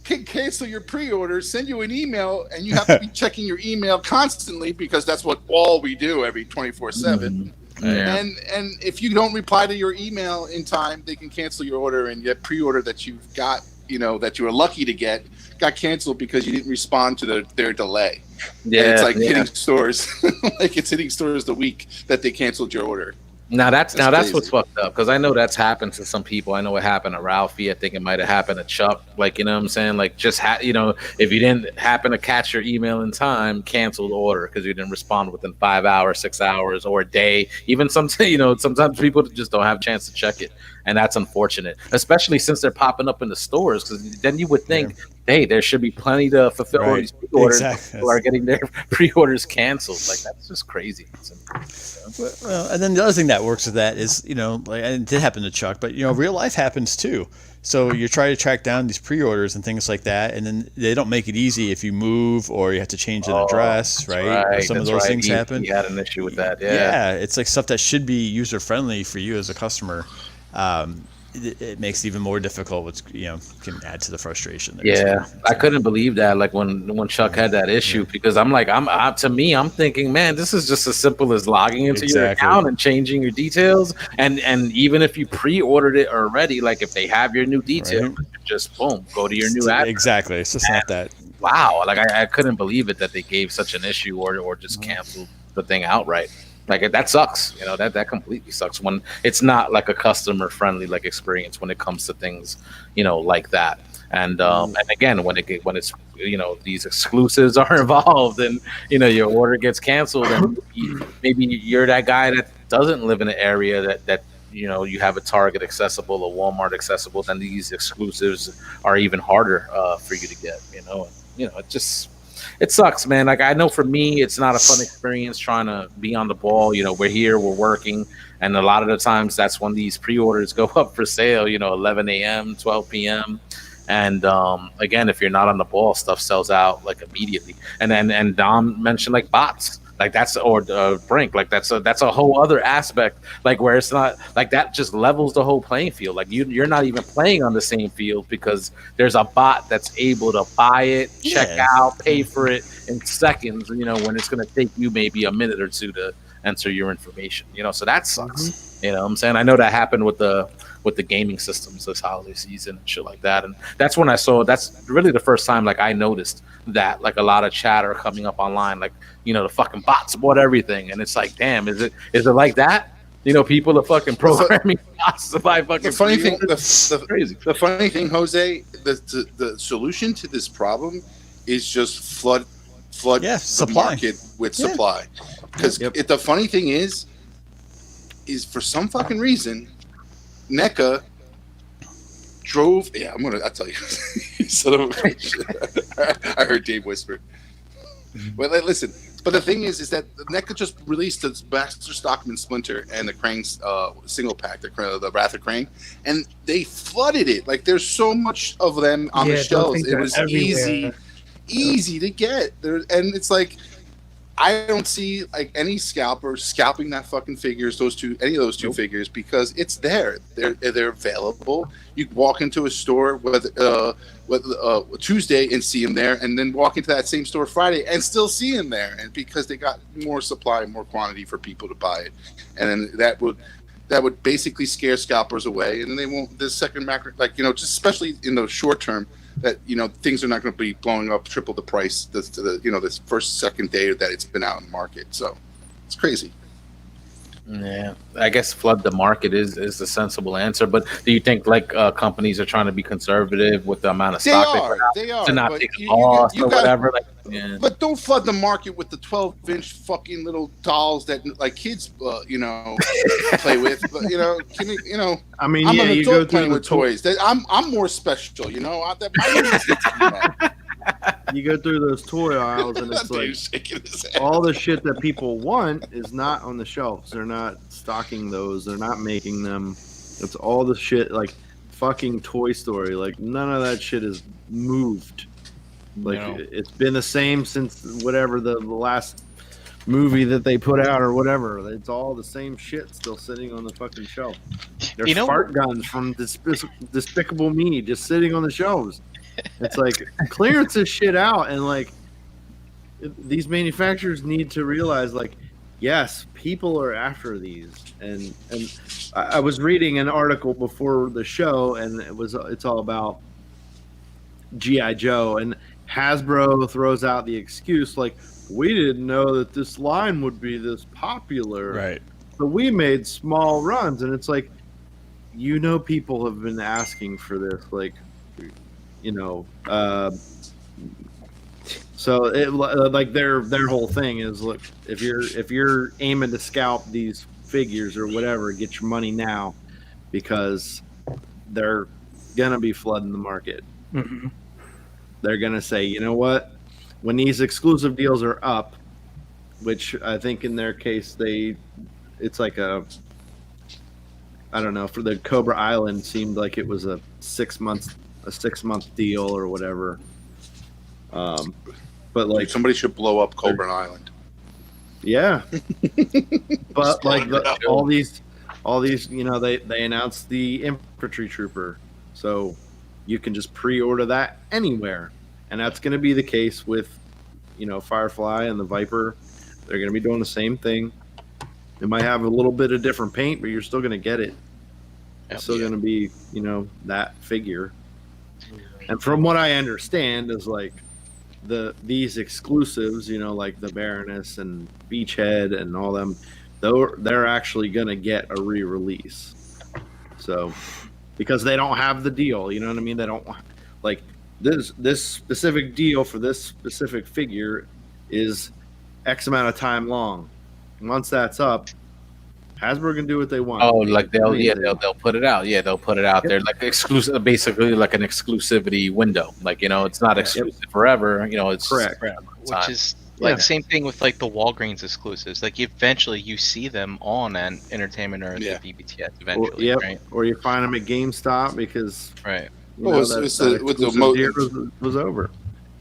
can cancel your pre-order, send you an email, and you have to be checking your email constantly because that's what all we do every 24/7. Yeah. And if you don't reply to your email in time, they can cancel your order, and your pre-order that you've got, that you were lucky to get, got canceled because you didn't respond to their delay. Yeah, and it's like hitting stores, like it's hitting stores the week that they canceled your order. That's what's fucked up because I know that's happened to some people. I know it happened to Ralphie. I think it might have happened to Chuck. Like, you know what I'm saying? Like, just if you didn't happen to catch your email in time, cancel the order because you didn't respond within 5 hours, 6 hours, or a day. Even sometimes people just don't have a chance to check it, and that's unfortunate. Especially since they're popping up in the stores, because then you would think, hey, there should be plenty to fulfill all these pre-orders. Exactly. People are getting their pre-orders canceled. Like, that's just crazy. Well, and then the other thing that works with that is, like, and it did happen to Chuck, but real life happens too. So you try to track down these pre-orders and things like that, and then they don't make it easy if you move or you have to change an address, right? Some of those things happen. He had an issue with that. Yeah, it's like stuff that should be user friendly for you as a customer. It makes it even more difficult, which can add to the frustration there. I couldn't believe that, like when Chuck had that issue, because I'm thinking, man, this is just as simple as logging into your account and changing your details, and even if you pre-ordered it already, like if they have your new details, just boom, go to your new address. Exactly, it's just not that. Wow, like I couldn't believe it that they gave such an issue or just canceled the thing outright. Like, that sucks, that completely sucks when it's not like a customer friendly like experience when it comes to things, like that. And again, when it's these exclusives are involved and your order gets canceled, and maybe you're that guy that doesn't live in an area that you have a Target accessible, a Walmart accessible, then these exclusives are even harder for you to get. It sucks, man. Like, I know for me, it's not a fun experience trying to be on the ball. We're here, we're working, and a lot of the times that's when these pre-orders go up for sale, 11 a.m., 12 p.m. And again, if you're not on the ball, stuff sells out like immediately. And Dom mentioned like bots. Like Brink, like that's a whole other aspect, like where it's not like that just levels the whole playing field. Like you're not even playing on the same field because there's a bot that's able to buy it, check out, pay for it in seconds, when it's going to take you maybe a minute or two to enter your information, so that sucks. You know what I'm saying? I know that happened with the gaming systems this holiday season and shit like that. And that's when that's really the first time like I noticed that like a lot of chatter coming up online, like, the fucking bots bought everything. And it's like, damn, is it like that? People are fucking programming bots to buy fucking. The funny thing, the funny thing, Jose, the solution to this problem is just flood the market with supply. Because the funny thing is for some fucking reason, NECA drove. Yeah, I'll tell you. Son of a bitch. I heard Dave whisper. Well, listen. But the thing is that NECA just released the Baxter Stockman Splinter and the Crane's single pack, the Wrath of Crane, and they flooded it. Like, there's so much of them on the shelves. It was easy to get there, and it's like, I don't see like any scalper scalping that fucking figures, any of those two figures, because it's there. They're available. You walk into a store with Tuesday and see them there, and then walk into that same store Friday and still see them there, and because they got more supply, more quantity for people to buy it, and then that would basically scare scalpers away, and then they won't. This second macro, like just especially in the short term, that things are not going to be blowing up triple the price this first second day that it's been out in the market. So it's crazy. Yeah, I guess flood the market is the sensible answer. But do you think companies are trying to be conservative with the amount of stock they are to not take a loss or whatever? But don't flood the market with the 12-inch fucking little dolls that kids play with. But I mean, I'm yeah, an you adult go through playing with toys. I'm more special. You go through those toy aisles, and it's like all the shit that people want is not on the shelves. They're not stocking those. They're not making them. It's all the shit like fucking Toy Story. Like none of that shit is moved. Like it's been the same since whatever the last movie that they put out or whatever. It's all the same shit still sitting on the fucking shelf. There's fart guns from Despicable Me just sitting on the shelves. It's like clearance this shit out, and these manufacturers need to realize yes, people are after these. And I was reading an article before the show, and it's all about G.I. Joe, and Hasbro throws out the excuse we didn't know that this line would be this popular, right? So we made small runs, and it's people have been asking for this, so it their whole thing is, look, if you're aiming to scalp these figures or whatever, get your money now, because they're gonna be flooding the market. Mm-hmm. They're gonna say, you know what, when these exclusive deals are up, which I think in their case it's like I don't know, for the Cobra Island seemed like it was a 6 month deal or whatever. But somebody should blow up Cobra Island. Yeah. But all these they announced the infantry trooper, so you can just pre-order that anywhere, and that's going to be the case with Firefly and the Viper. They're going to be doing the same thing. It might have a little bit of different paint, but you're still going to get it. It's still going to be that figure. And from what I understand is these exclusives, like the Baroness and Beachhead and all them, they're actually going to get a re-release. So, because they don't have the deal, you know what I mean? They don't this specific deal for this specific figure is X amount of time long. Once that's up, Hasbro can do what they want. Oh, they'll put it out. Yeah, they'll put it out there exclusive, basically like an exclusivity window. It's not exclusive forever. It's correct. Which is same thing with the Walgreens exclusives. Eventually you see them on an Entertainment Earth or BBTS eventually, right? Or you find them at GameStop because it was over.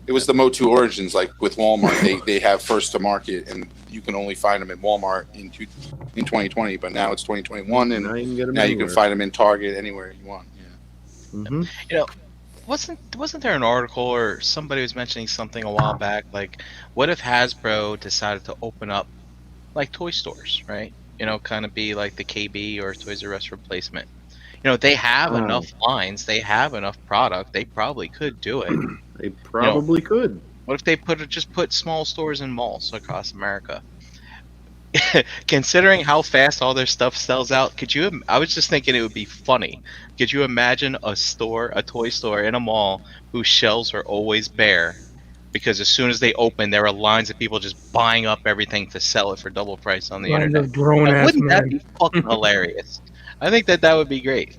It was the Motu Origins, with Walmart. they have first to market, and you can only find them at Walmart in 2020. But now it's 2021, and now you can find them in Target anywhere you want. Yeah. Mm-hmm. Wasn't there an article or somebody was mentioning something a while back? What if Hasbro decided to open up toy stores, right? Kind of be like the KB or Toys R Us replacement. They have enough lines, they have enough product, they probably could do it. They probably could. What if they put small stores in malls across America? Considering how fast all their stuff sells out, I was just thinking it would be funny. Could you imagine a toy store in a mall whose shelves are always bare? Because as soon as they open, there are lines of people just buying up everything to sell it for double price on the internet. Wouldn't that be fucking hilarious? I think that would be great.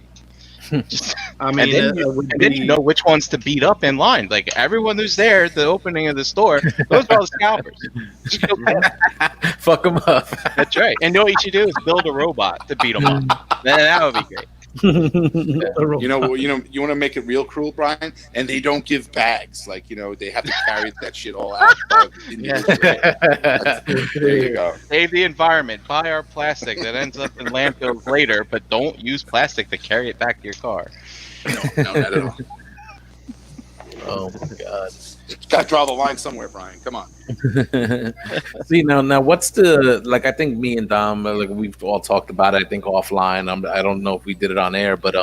I mean, and then you know which ones to beat up in line. Everyone who's there at the opening of the store, those are all the scalpers. Fuck them up. That's right. And what you should do is build a robot to beat them up. Then that would be great. You want to make it real cruel, Brian, and they don't give bags. Like, they have to carry that shit all out. There you go. Save the environment. Buy our plastic that ends up in landfills later, but don't use plastic to carry it back to your car. No, not at all. Oh my god! Got to draw the line somewhere, Brian. Come on. See now, what's the I think me and Dom we've all talked about it. I think offline. I don't know if we did it on air, but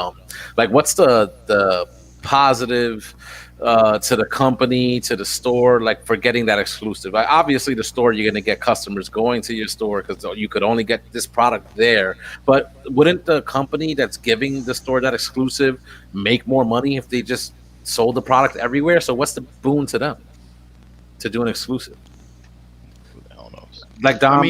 what's the positive to the company, to the store, for getting that exclusive? Obviously, the store, you're going to get customers going to your store because you could only get this product there. But wouldn't the company that's giving the store that exclusive make more money if they just sold the product everywhere? So what's the boon to them to do an exclusive? I don't know. Like Dom,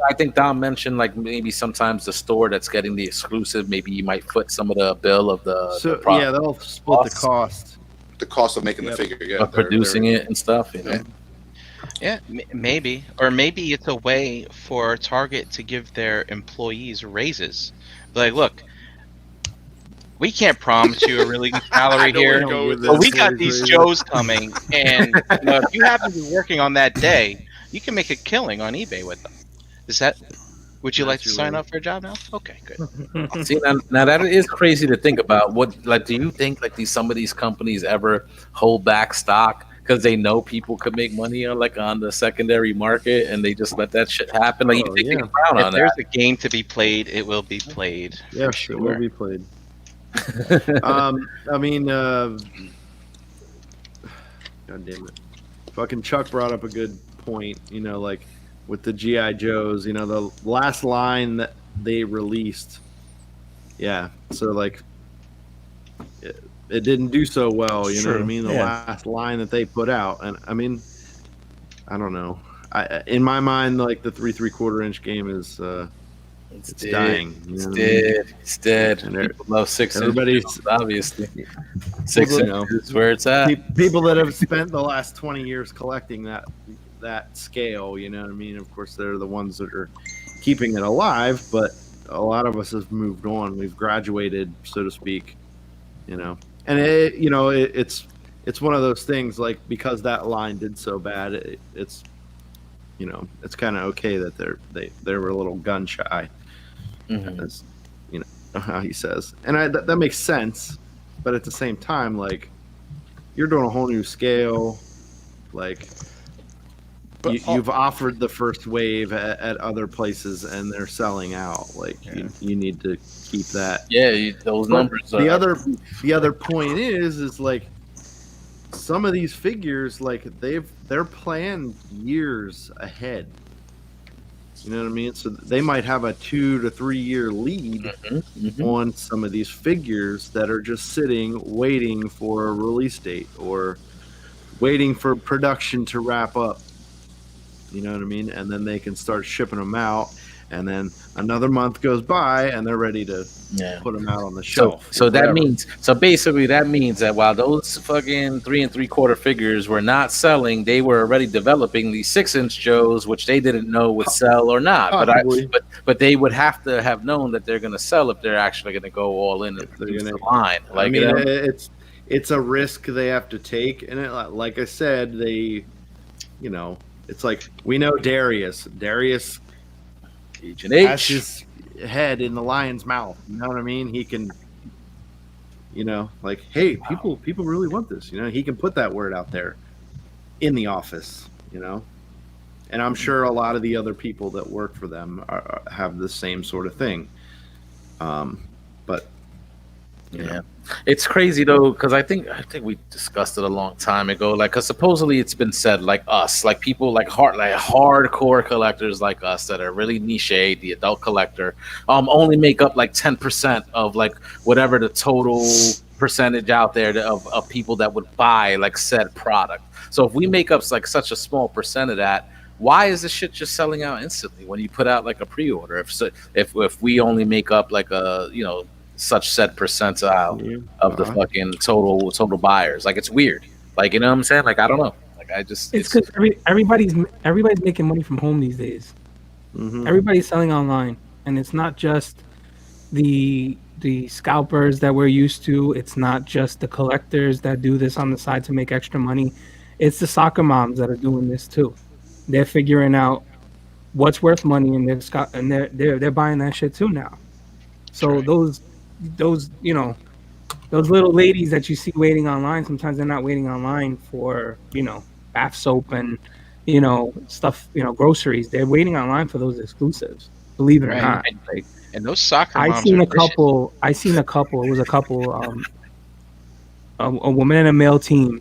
I think Dom mentioned maybe sometimes the store that's getting the exclusive, maybe you might foot some of the bill of the product. Yeah, they'll split the cost. The cost of making the figure, of producing it and stuff, Yeah, maybe. Or maybe it's a way for Target to give their employees raises. Look, we can't promise you a really good salary here, but we got these shows coming, and if you happen to be working on that day, you can make a killing on eBay with them. Would you like to sign up for a job now? Okay, good. See, now that is crazy to think about. Do you think some of these companies ever hold back stock because they know people could make money on the secondary market, and they just let that shit happen? You think they can frown on that? If there's a game to be played, it will be played. Yeah, sure. It will be played. God damn it. Fucking Chuck brought up a good point, with the G.I. Joes, the last line that they released. Yeah. So it didn't do so well, you know what I mean? The last line that they put out. And I don't know. In my mind, the 3 3/4-inch game is it's dying. It's dead. And people love 6 inches, obviously. 6 inches is where it's at. People that have spent the last 20 years collecting that scale, you know what I mean? Of course, they're the ones that are keeping it alive, but a lot of us have moved on. We've graduated, so to speak, And it's one of those things, because that line did so bad, it's kind of okay that they were a little gun shy. As, how he says, and that makes sense, but at the same time, you're doing a whole new scale, you've offered the first wave at other places and they're selling out. You need to keep that. Yeah, those numbers. The other point is some of these figures, they're planned years ahead. You know what I mean? So they might have a 2 to 3 year lead on some of these figures that are just sitting, waiting for a release date or waiting for production to wrap up. You know what I mean? And then they can start shipping them out. And then another month goes by and they're ready to put them out on the shelf. So basically that means that while those fucking 3 3/4 figures were not selling, they were already developing these 6-inch Joes, which they didn't know would sell or not. But they would have to have known that they're going to sell if they're actually going to go all in and produce the line. It's a risk they have to take. And like I said, they, it's we know Darius has his head in the lion's mouth. You know what I mean? He can, hey, people really want this. He can put that word out there in the office. And I'm sure a lot of the other people that work for them have the same sort of thing. But it's crazy though, because I think we discussed it a long time ago. Because supposedly it's been said, us, people hardcore collectors like us that are really niche, the adult collector, only make up 10% of whatever the total percentage out there of people that would buy said product. So if we make up such a small percent of that, why is this shit just selling out instantly when you put out a pre-order? If we only make up such set percentile of the fucking total buyers, it's weird. You know what I'm saying? I don't know. It's because everybody's making money from home these days. Everybody's selling online, and it's not just the the scalpers that we're used to. It's not just the collectors that do this on the side to make extra money. It's the soccer moms that are doing this too. They're figuring out what's worth money, and they're buying that shit too now. So Right. those those little ladies that you see waiting online, sometimes they're not waiting online for bath soap and stuff, groceries. They're waiting online for those exclusives. Believe it or Right. not. Like, And those soccer I moms seen are a vicious. couple. I seen a couple. It was a couple. A woman and a male team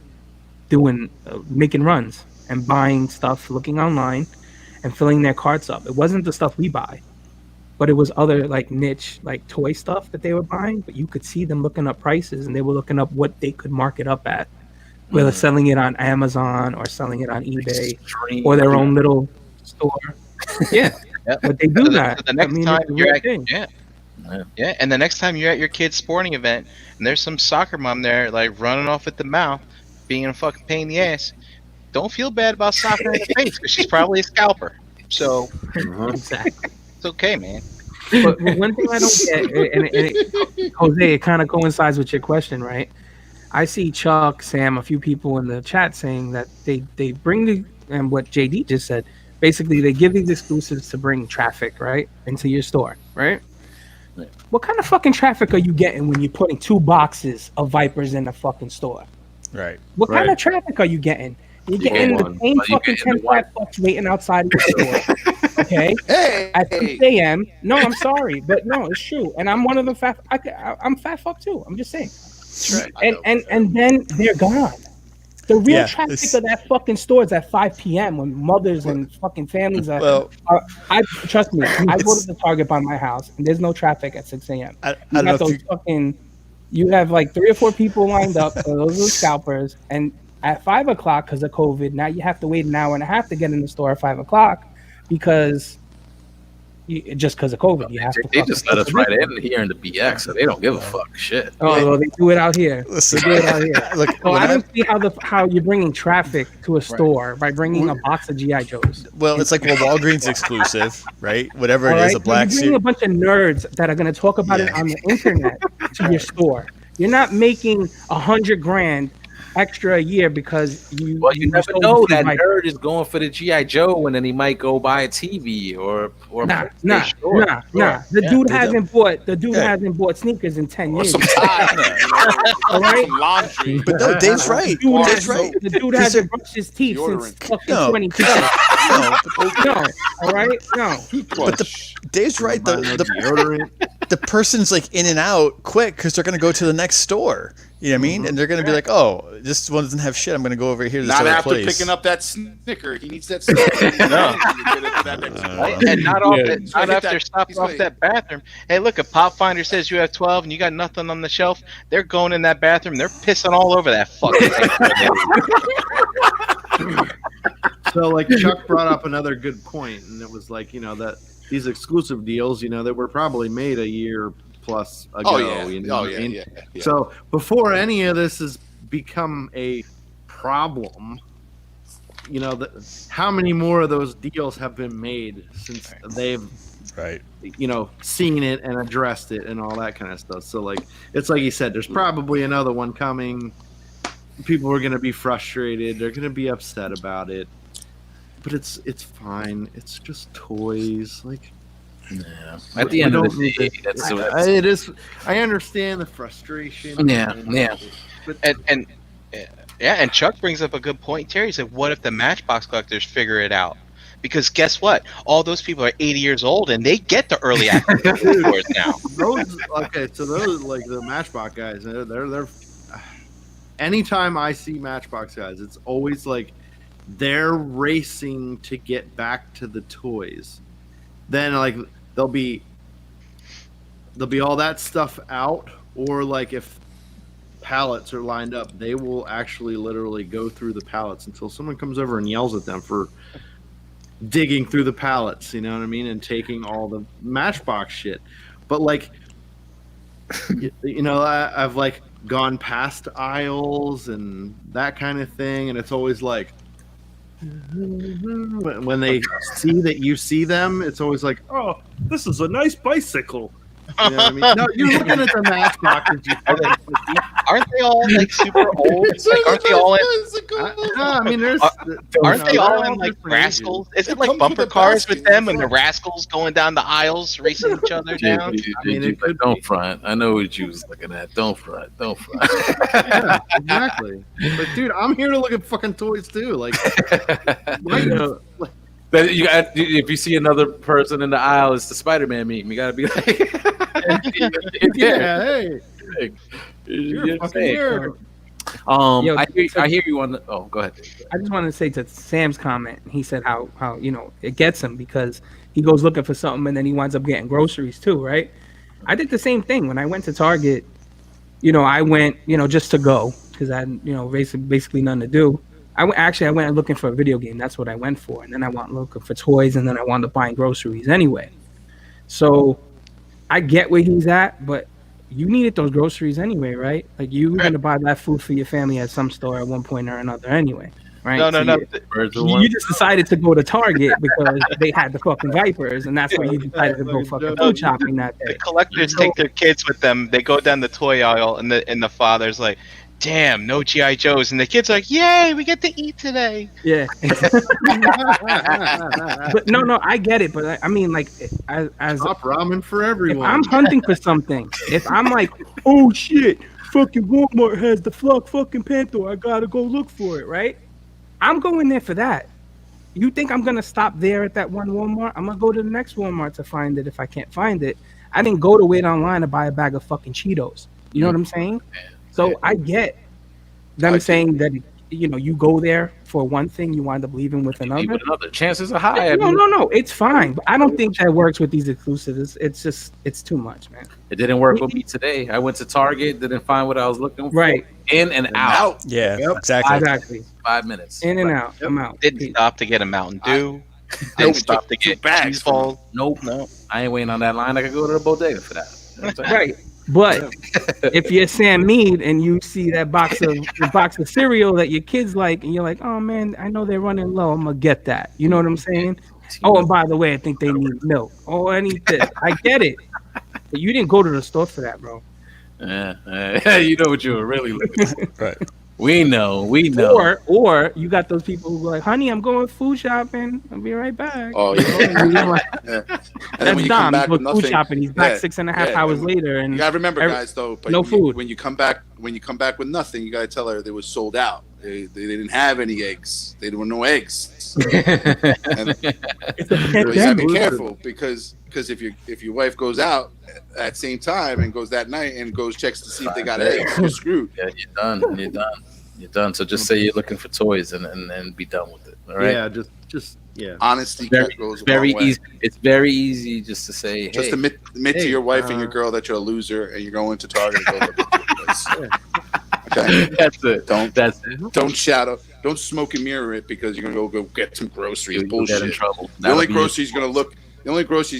doing making runs and buying stuff, looking online, and filling their carts up. It wasn't the stuff we buy, but it was other like niche, like toy stuff that they were buying. But you could see them looking up prices, and they were looking up what they could mark it up at, whether selling it on Amazon or selling it on eBay or their own little store. Yeah, Yep. but they do So that. so the next it's time a you're real at, thing. yeah, and the next time you're at your kid's sporting event and there's some soccer mom there like running off at the mouth, being a fucking pain in the ass, don't feel bad about soccer in the face because she's probably a scalper. So Exactly. it's okay, man. But one thing I don't get, Jose, it kind of coincides with your question, right? I see Chuck, Sam, a few people in the chat saying that they bring the, and what JD just said, basically they give these exclusives to bring traffic, right, into your store, right? Right. What kind of fucking traffic are you getting when you're putting 2 boxes of Vipers in the fucking store? Right. What kind of traffic are you getting? You're getting the same Well, you fucking getting 10 fat fucks waiting outside of your store. Okay? Hey, At 6 a.m. No, I'm sorry, but no, it's true. And I'm one of the fat. I'm fat fuck too. I'm just saying. That's right. And then they're gone. The real Yeah, traffic it's- of that fucking store is at 5 p.m. when mothers and fucking families are. Well- Trust me, I go to the Target by my house, and there's no traffic at 6 a.m. I You don't know got if those you, fucking. You have like 3 or 4 people lined up. So those are the scalpers, and at 5 o'clock because of COVID, now you have to wait an hour and a half to get in the store at 5 o'clock because. Just because of COVID, you have to. They just let us right in here in the BX, so they don't give a fuck. Shit. Oh, well, they do it out here. Listen, They do it out here. look, So when I don't see how you're bringing traffic to a store by bringing a box of GI Joes. well, it's like Walgreens exclusive, right? Whatever All it is, right? a black You're bringing a suit. bunch of nerds that are going to talk about it Yeah. on the internet to your store. You're not making $100,000 extra a year because you. Well, you never sold know. the That Vipers. nerd is going for the GI Joe, and then he might go buy a TV or Nah. PlayStation. The dude they hasn't bought. The dude Yeah. hasn't bought sneakers in 10 Or years. some tire, All right? some laundry. But no, Dave's right. Dude Dave's right. The dude 'Cause hasn't brushed his teeth since Deodorant. fucking No. 2010. No, No, all right, no. Toothbrush. Dave's right. Buy no deodorant. The person's like in and out quick because they're gonna go to the next store. You know what I mean? And they're gonna be like, "Oh, this one doesn't have shit. I'm gonna go over here to this Not other after place." picking up that Snicker. He needs that Snicker. Right? And not off Yeah. it, not He's after like, stopping he's off like- that bathroom. Hey, look, if Pop Finder says you have 12 and you got nothing on the shelf, they're going in that bathroom. They're pissing all over that fucking thing. So like Chuck brought up another good point, and it was like, that these exclusive deals, that were probably made a year plus ago. Oh yeah. You know Oh what I yeah. mean? Yeah. So before any of this has become a problem, how many more of those deals have been made since they've Right. seen it and addressed it and all that kind of stuff. So like it's like you said, there's probably another one coming. People are going to be frustrated. They're going to be upset about it. But it's fine. It's just toys. Like At the end of the day, that's it is. I understand the frustration. Yeah, yeah. But and yeah, and Chuck brings up a good point, Terry. He said, what if the Matchbox collectors figure it out? Because guess what? All those people are 80 years old and they get the early access to the stores now. those like the Matchbox guys. They're. Anytime I see Matchbox guys, it's always like they're racing to get back to the toys. Then like there'll be all that stuff out, or like if pallets are lined up, they will actually literally go through the pallets until someone comes over and yells at them for digging through the pallets, you know what I mean, and taking all the Matchbox shit. But like I've like gone past aisles and that kind of thing, and it's always like when they see that you see them, it's always like, oh, this is a nice bicycle. You know what I mean? No, you're looking at the Matchboxes. Aren't they all like super old? Like, aren't they all in? No, I mean, there's. Aren't they all in like rascals? Is it like bumper cars with them and the rascals going down the aisles, racing each other down? Don't front. I know what you was looking at. Don't front. Yeah, exactly. But dude, I'm here to look at fucking toys too. Like, But you got, if you see another person in the aisle, it's the Spider-Man meme. You gotta be like, yeah, hey, you're a fucking nerd. I hear you on the. Oh, go ahead. I just wanted to say to Sam's comment. He said how it gets him because he goes looking for something and then he winds up getting groceries too, right? I did the same thing when I went to Target. I went just to go because I had basically nothing to do. I went looking for a video game. That's what I went for, and then I went looking for toys, and then I wound up buying groceries anyway. So I get where he's at, but you needed those groceries anyway, right? Like you were going to buy that food for your family at some store at one point or another anyway, right? No. You just decided to go to Target because they had the fucking Vipers, and that's where you decided to go fucking food shopping that day. The collectors take their kids with them. They go down the toy aisle, and the father's like, damn, no G.I. Joes. And the kid's like, yay, we get to eat today. Yeah. But no, I get it. But I mean, like, as top ramen for everyone. If I'm hunting for something, if I'm like, oh shit, fucking Walmart has the fucking Panther, I gotta go look for it, right? I'm going there for that. You think I'm gonna stop there at that one Walmart? I'm gonna go to the next Walmart to find it if I can't find it. I didn't go to wait online to buy a bag of fucking Cheetos. You know what I'm saying? So I get them saying that you go there for one thing, you wind up leaving with another. Chances are high. No, it's fine. But I don't think that works with these exclusives. It's too much, man. It didn't work with me today. I went to Target, didn't find what I was looking for. Right. In and out. Yeah, exactly. 5 minutes. In and out. I'm out. Didn't stop to get a Mountain Dew. Didn't stop to get cheese balls. Nope. No. I ain't waiting on that line. I could go to the bodega for that. Right. But if you're Sam Mead and you see that box of cereal that your kids like, and you're like, oh man, I know they're running low, I'm gonna get that. You know what I'm saying? Oh, and by the way, I think they need milk. Oh, I need this. I get it. But you didn't go to the store for that, bro. You know what you were really looking for. Right. We know. Or you got those people who are like, honey, I'm going food shopping. I'll be right back. Oh, yeah. That's Dom. He's going food shopping. He's back 6.5 hours later. And you gotta remember, guys, though, but no food. When you come back with nothing, you gotta tell her they was sold out. They didn't have any eggs. There were no eggs. You gotta be careful because if your wife goes out at the same time and goes that night and goes checks to see if they got eggs, you're screwed. Yeah, you're done. So just say you're looking for toys and be done with it. All right. Yeah, just Honesty goes very easy. It's very easy just to say. Just admit to your wife and your girl that you're a loser and you're going to Target. And go look at your place. Okay, that's it. Don't shadow. Don't smoke and mirror it because you're gonna go get some groceries. Bullshit. Get in trouble. The only groceries you're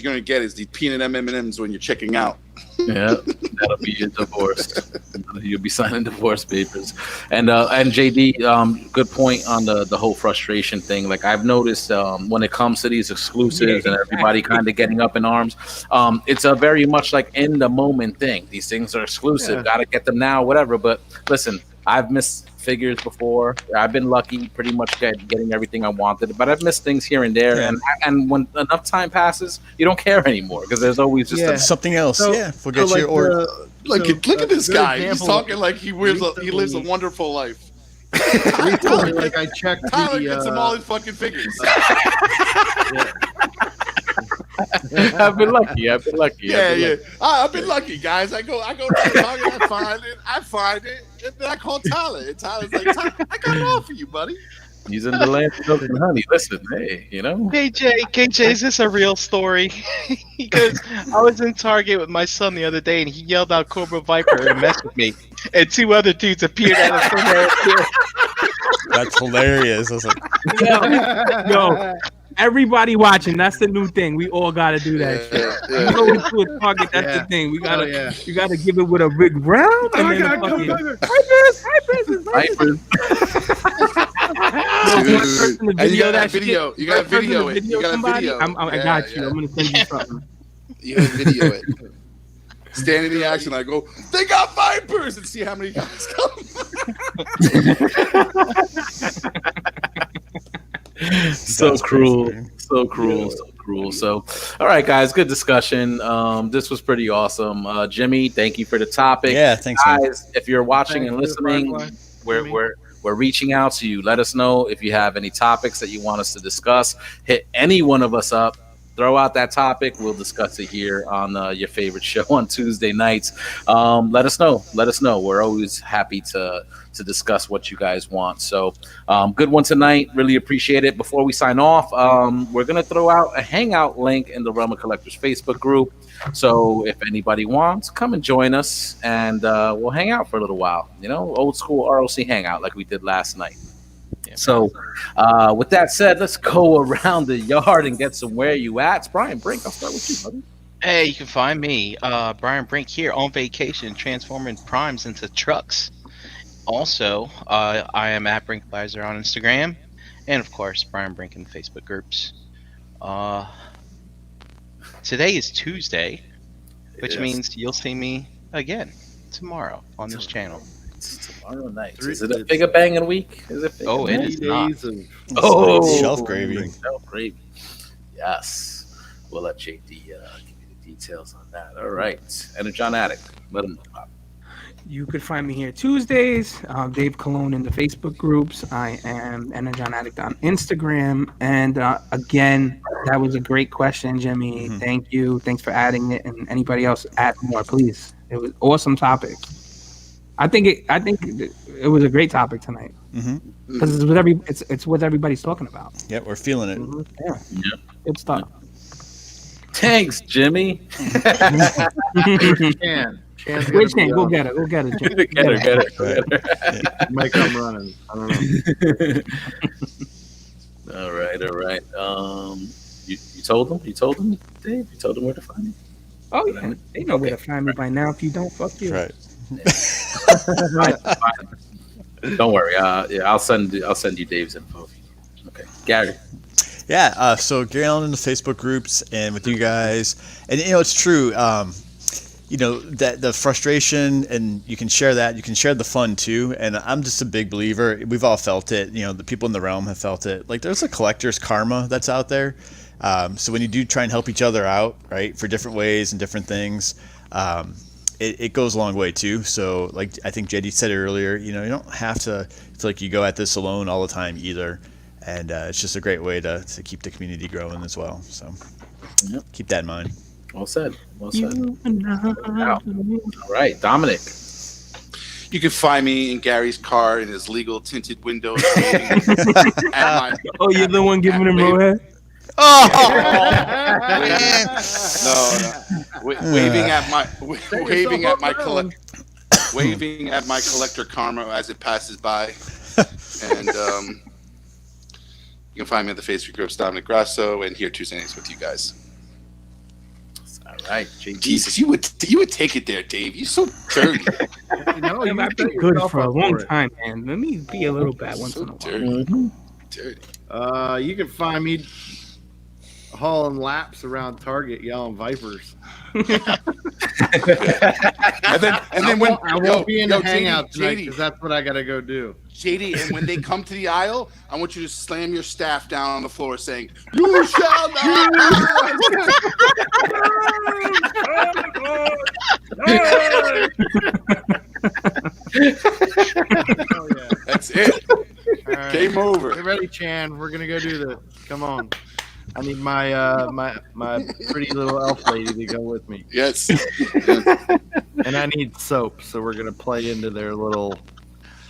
gonna get is the peanut M&Ms when you're checking out. Yeah, that'll be your divorce. You'll be signing divorce papers. And JD, good point on the whole frustration thing. Like I've noticed when it comes to these exclusives and everybody kind of getting up in arms, it's a very much like in the moment thing. These things are exclusive. Got to get them now, whatever. But listen, I've missed figures before. I've been lucky pretty much getting everything I wanted, but I've missed things here and there. Yeah. And when enough time passes, you don't care anymore because there's always just something else. Forget your order. Look at this guy. He's talking like he lives a wonderful life. Like I checked. Tyler gets him all his fucking figures. I've been lucky. Yeah. I've been lucky, guys. I go to Target, I find it, and then I call Tyler. And Tyler's like, Tyler, I got it all for you, buddy. He's in the land of milk and honey. Listen, hey, KJ, is this a real story? Because I was in Target with my son the other day, and he yelled out Cobra Viper and messed with me, and two other dudes appeared out of somewhere. That's hilarious. I was like, yo. Everybody watching, that's the new thing. We all gotta do that shit. You go into a Target, that's the thing. You gotta give it with a big round and then a fucking Vipers. You got video. You got video it. You got video. I got you. I'm gonna send you something. You gotta video it. stand in the action. I go, they got vipers, and see how many guys come. So cruel. So, all right, guys, good discussion. This was pretty awesome. Jimmy, thank you for the topic. Yeah, thanks, guys. man. If you're watching and listening, we're reaching out to you. Let us know if you have any topics that you want us to discuss. Hit any one of us up. Throw out that topic. We'll discuss it here on your favorite show on Tuesday nights. Let us know. We're always happy to discuss what you guys want. So good one tonight. Really appreciate it. Before we sign off, we're going to throw out a Hangout link in the Realm of Collectors Facebook group. So if anybody wants, come and join us, and we'll hang out for a little while. Old school ROC hangout like we did last night. So with that said, let's go around the yard and get some Where You At. Brian Brink, I'll start with you, buddy. Hey, you can find me, Brian Brink, here on vacation, transforming primes into trucks. Also, I am at Brinklizer on Instagram, and of course, Brian Brink in the Facebook groups. Today is Tuesday, which means you'll see me again tomorrow on this channel. Tomorrow night. Is it a bigger banging week? It is not. Shelf gravy. Yes. We'll let JD give you the details on that. All right. And John Addict. Let him know about it. You could find me here Tuesdays. Dave Colon in the Facebook groups. I am Energon Addict on Instagram. And again, that was a great question, Jimmy. Mm-hmm. Thank you. Thanks for adding it. And anybody else, add more, please. It was an awesome topic. I think it was a great topic tonight because it's what everybody's talking about. Yeah, we're feeling it. Mm-hmm. Yeah, good stuff. Thanks, Jimmy. Which Chan? Go get it. Jimmy. Get her. Might come running. I don't know. All right. You told them, Dave. You told them where to find me. Oh yeah, they know where to find me by now. If you don't, fuck you. Right. Don't worry. I'll send you Dave's info. Okay, Gary. Yeah. So Gary Allen in the Facebook groups and with you guys, and it's true. That the frustration, and you can share that. You can share the fun too. And I'm just a big believer. We've all felt it. The people in the realm have felt it. Like there's a collector's karma that's out there. So when you do try and help each other out, right, for different ways and different things. It goes a long way too. So like I think JD said earlier, you don't have to feel like you go at this alone all the time either. And it's just a great way to keep the community growing as well. So keep that in mind. Well said. All right, Dominic. You can find me in Gary's car in his legal tinted windows. You're the one giving him roadhead? Oh, no. Waving at my collector karma as it passes by. And you can find me at the Facebook groups Dominic Grasso and here Tuesday nights with you guys. All right, Jesus, you would take it there, Dave. You're so dirty. I've been good for a long time, man. Let me be a little bad once in a while. Dirty. You can find me hauling laps around Target, yelling Vipers. and then when I won't be in the hangout tonight because that's what I gotta go do. JD, and when they come to the aisle, I want you to slam your staff down on the floor, saying, "You shall not." That's it. Right. Game over. Get ready, Chan. We're gonna go do this. Come on. I need my my pretty little elf lady to go with me. Yes. And I need soap, so we're gonna play into their little.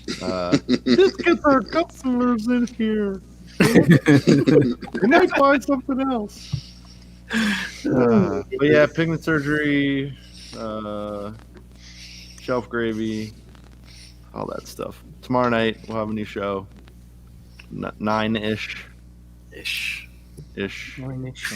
Just get our customers in here. We might find something else. But yeah, pigment surgery, shelf gravy, all that stuff. Tomorrow night we'll have a new show. 9-ish. Ish. 9-ish.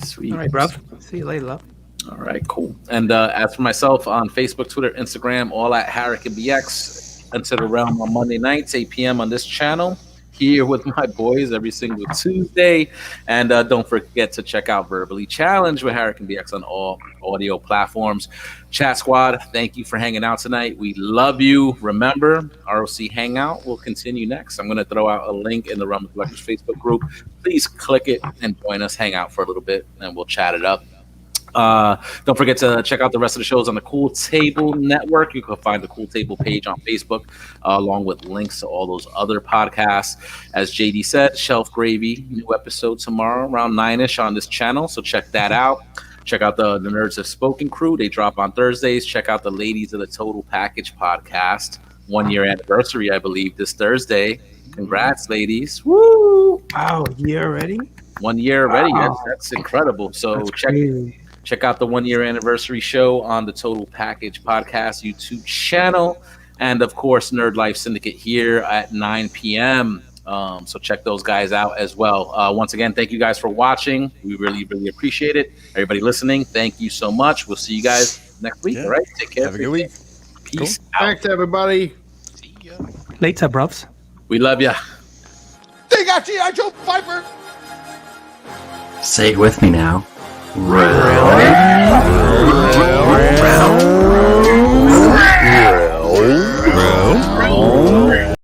Sweet. All right, bro. See you later, love. All right, cool. And as for myself on Facebook, Twitter, Instagram, all at HarricanBX. Into the Realm on Monday nights, 8 p.m. on this channel. here with my boys every single Tuesday. And don't forget to check out Verbally Challenged with Harrican BX on all audio platforms. Chat Squad, thank you for hanging out tonight. We love you. Remember, ROC Hangout will continue next. I'm going to throw out a link in the Rumble Collectors Facebook group. Please click it and join us, hang out for a little bit, and we'll chat it up. Don't forget to check out the rest of the shows on the Cool Table Network. You can find the Cool Table page on Facebook, along with links to all those other podcasts. As JD said, Shelf Gravy, new episode tomorrow around 9-ish on this channel, so check that out. Check out the Nerds Have Spoken crew. They drop on Thursdays. Check out the Ladies of the Total Package podcast. 1 year anniversary, I believe, this Thursday. Congrats, ladies. Woo! Wow, year already? 1 year already. Wow. That's incredible. So check out the 1 year anniversary show on the Total Package podcast YouTube channel. And of course, Nerd Life Syndicate here at 9 p.m. So check those guys out as well. Once again, thank you guys for watching. We really, really appreciate it. Everybody listening, thank you so much. We'll see you guys next week. Yeah. All right. Take care. Have a good week. Peace out. Thanks, everybody. See ya. Later, bruvs. We love ya. They got G.I. Joe Piper. Say it with me now. Round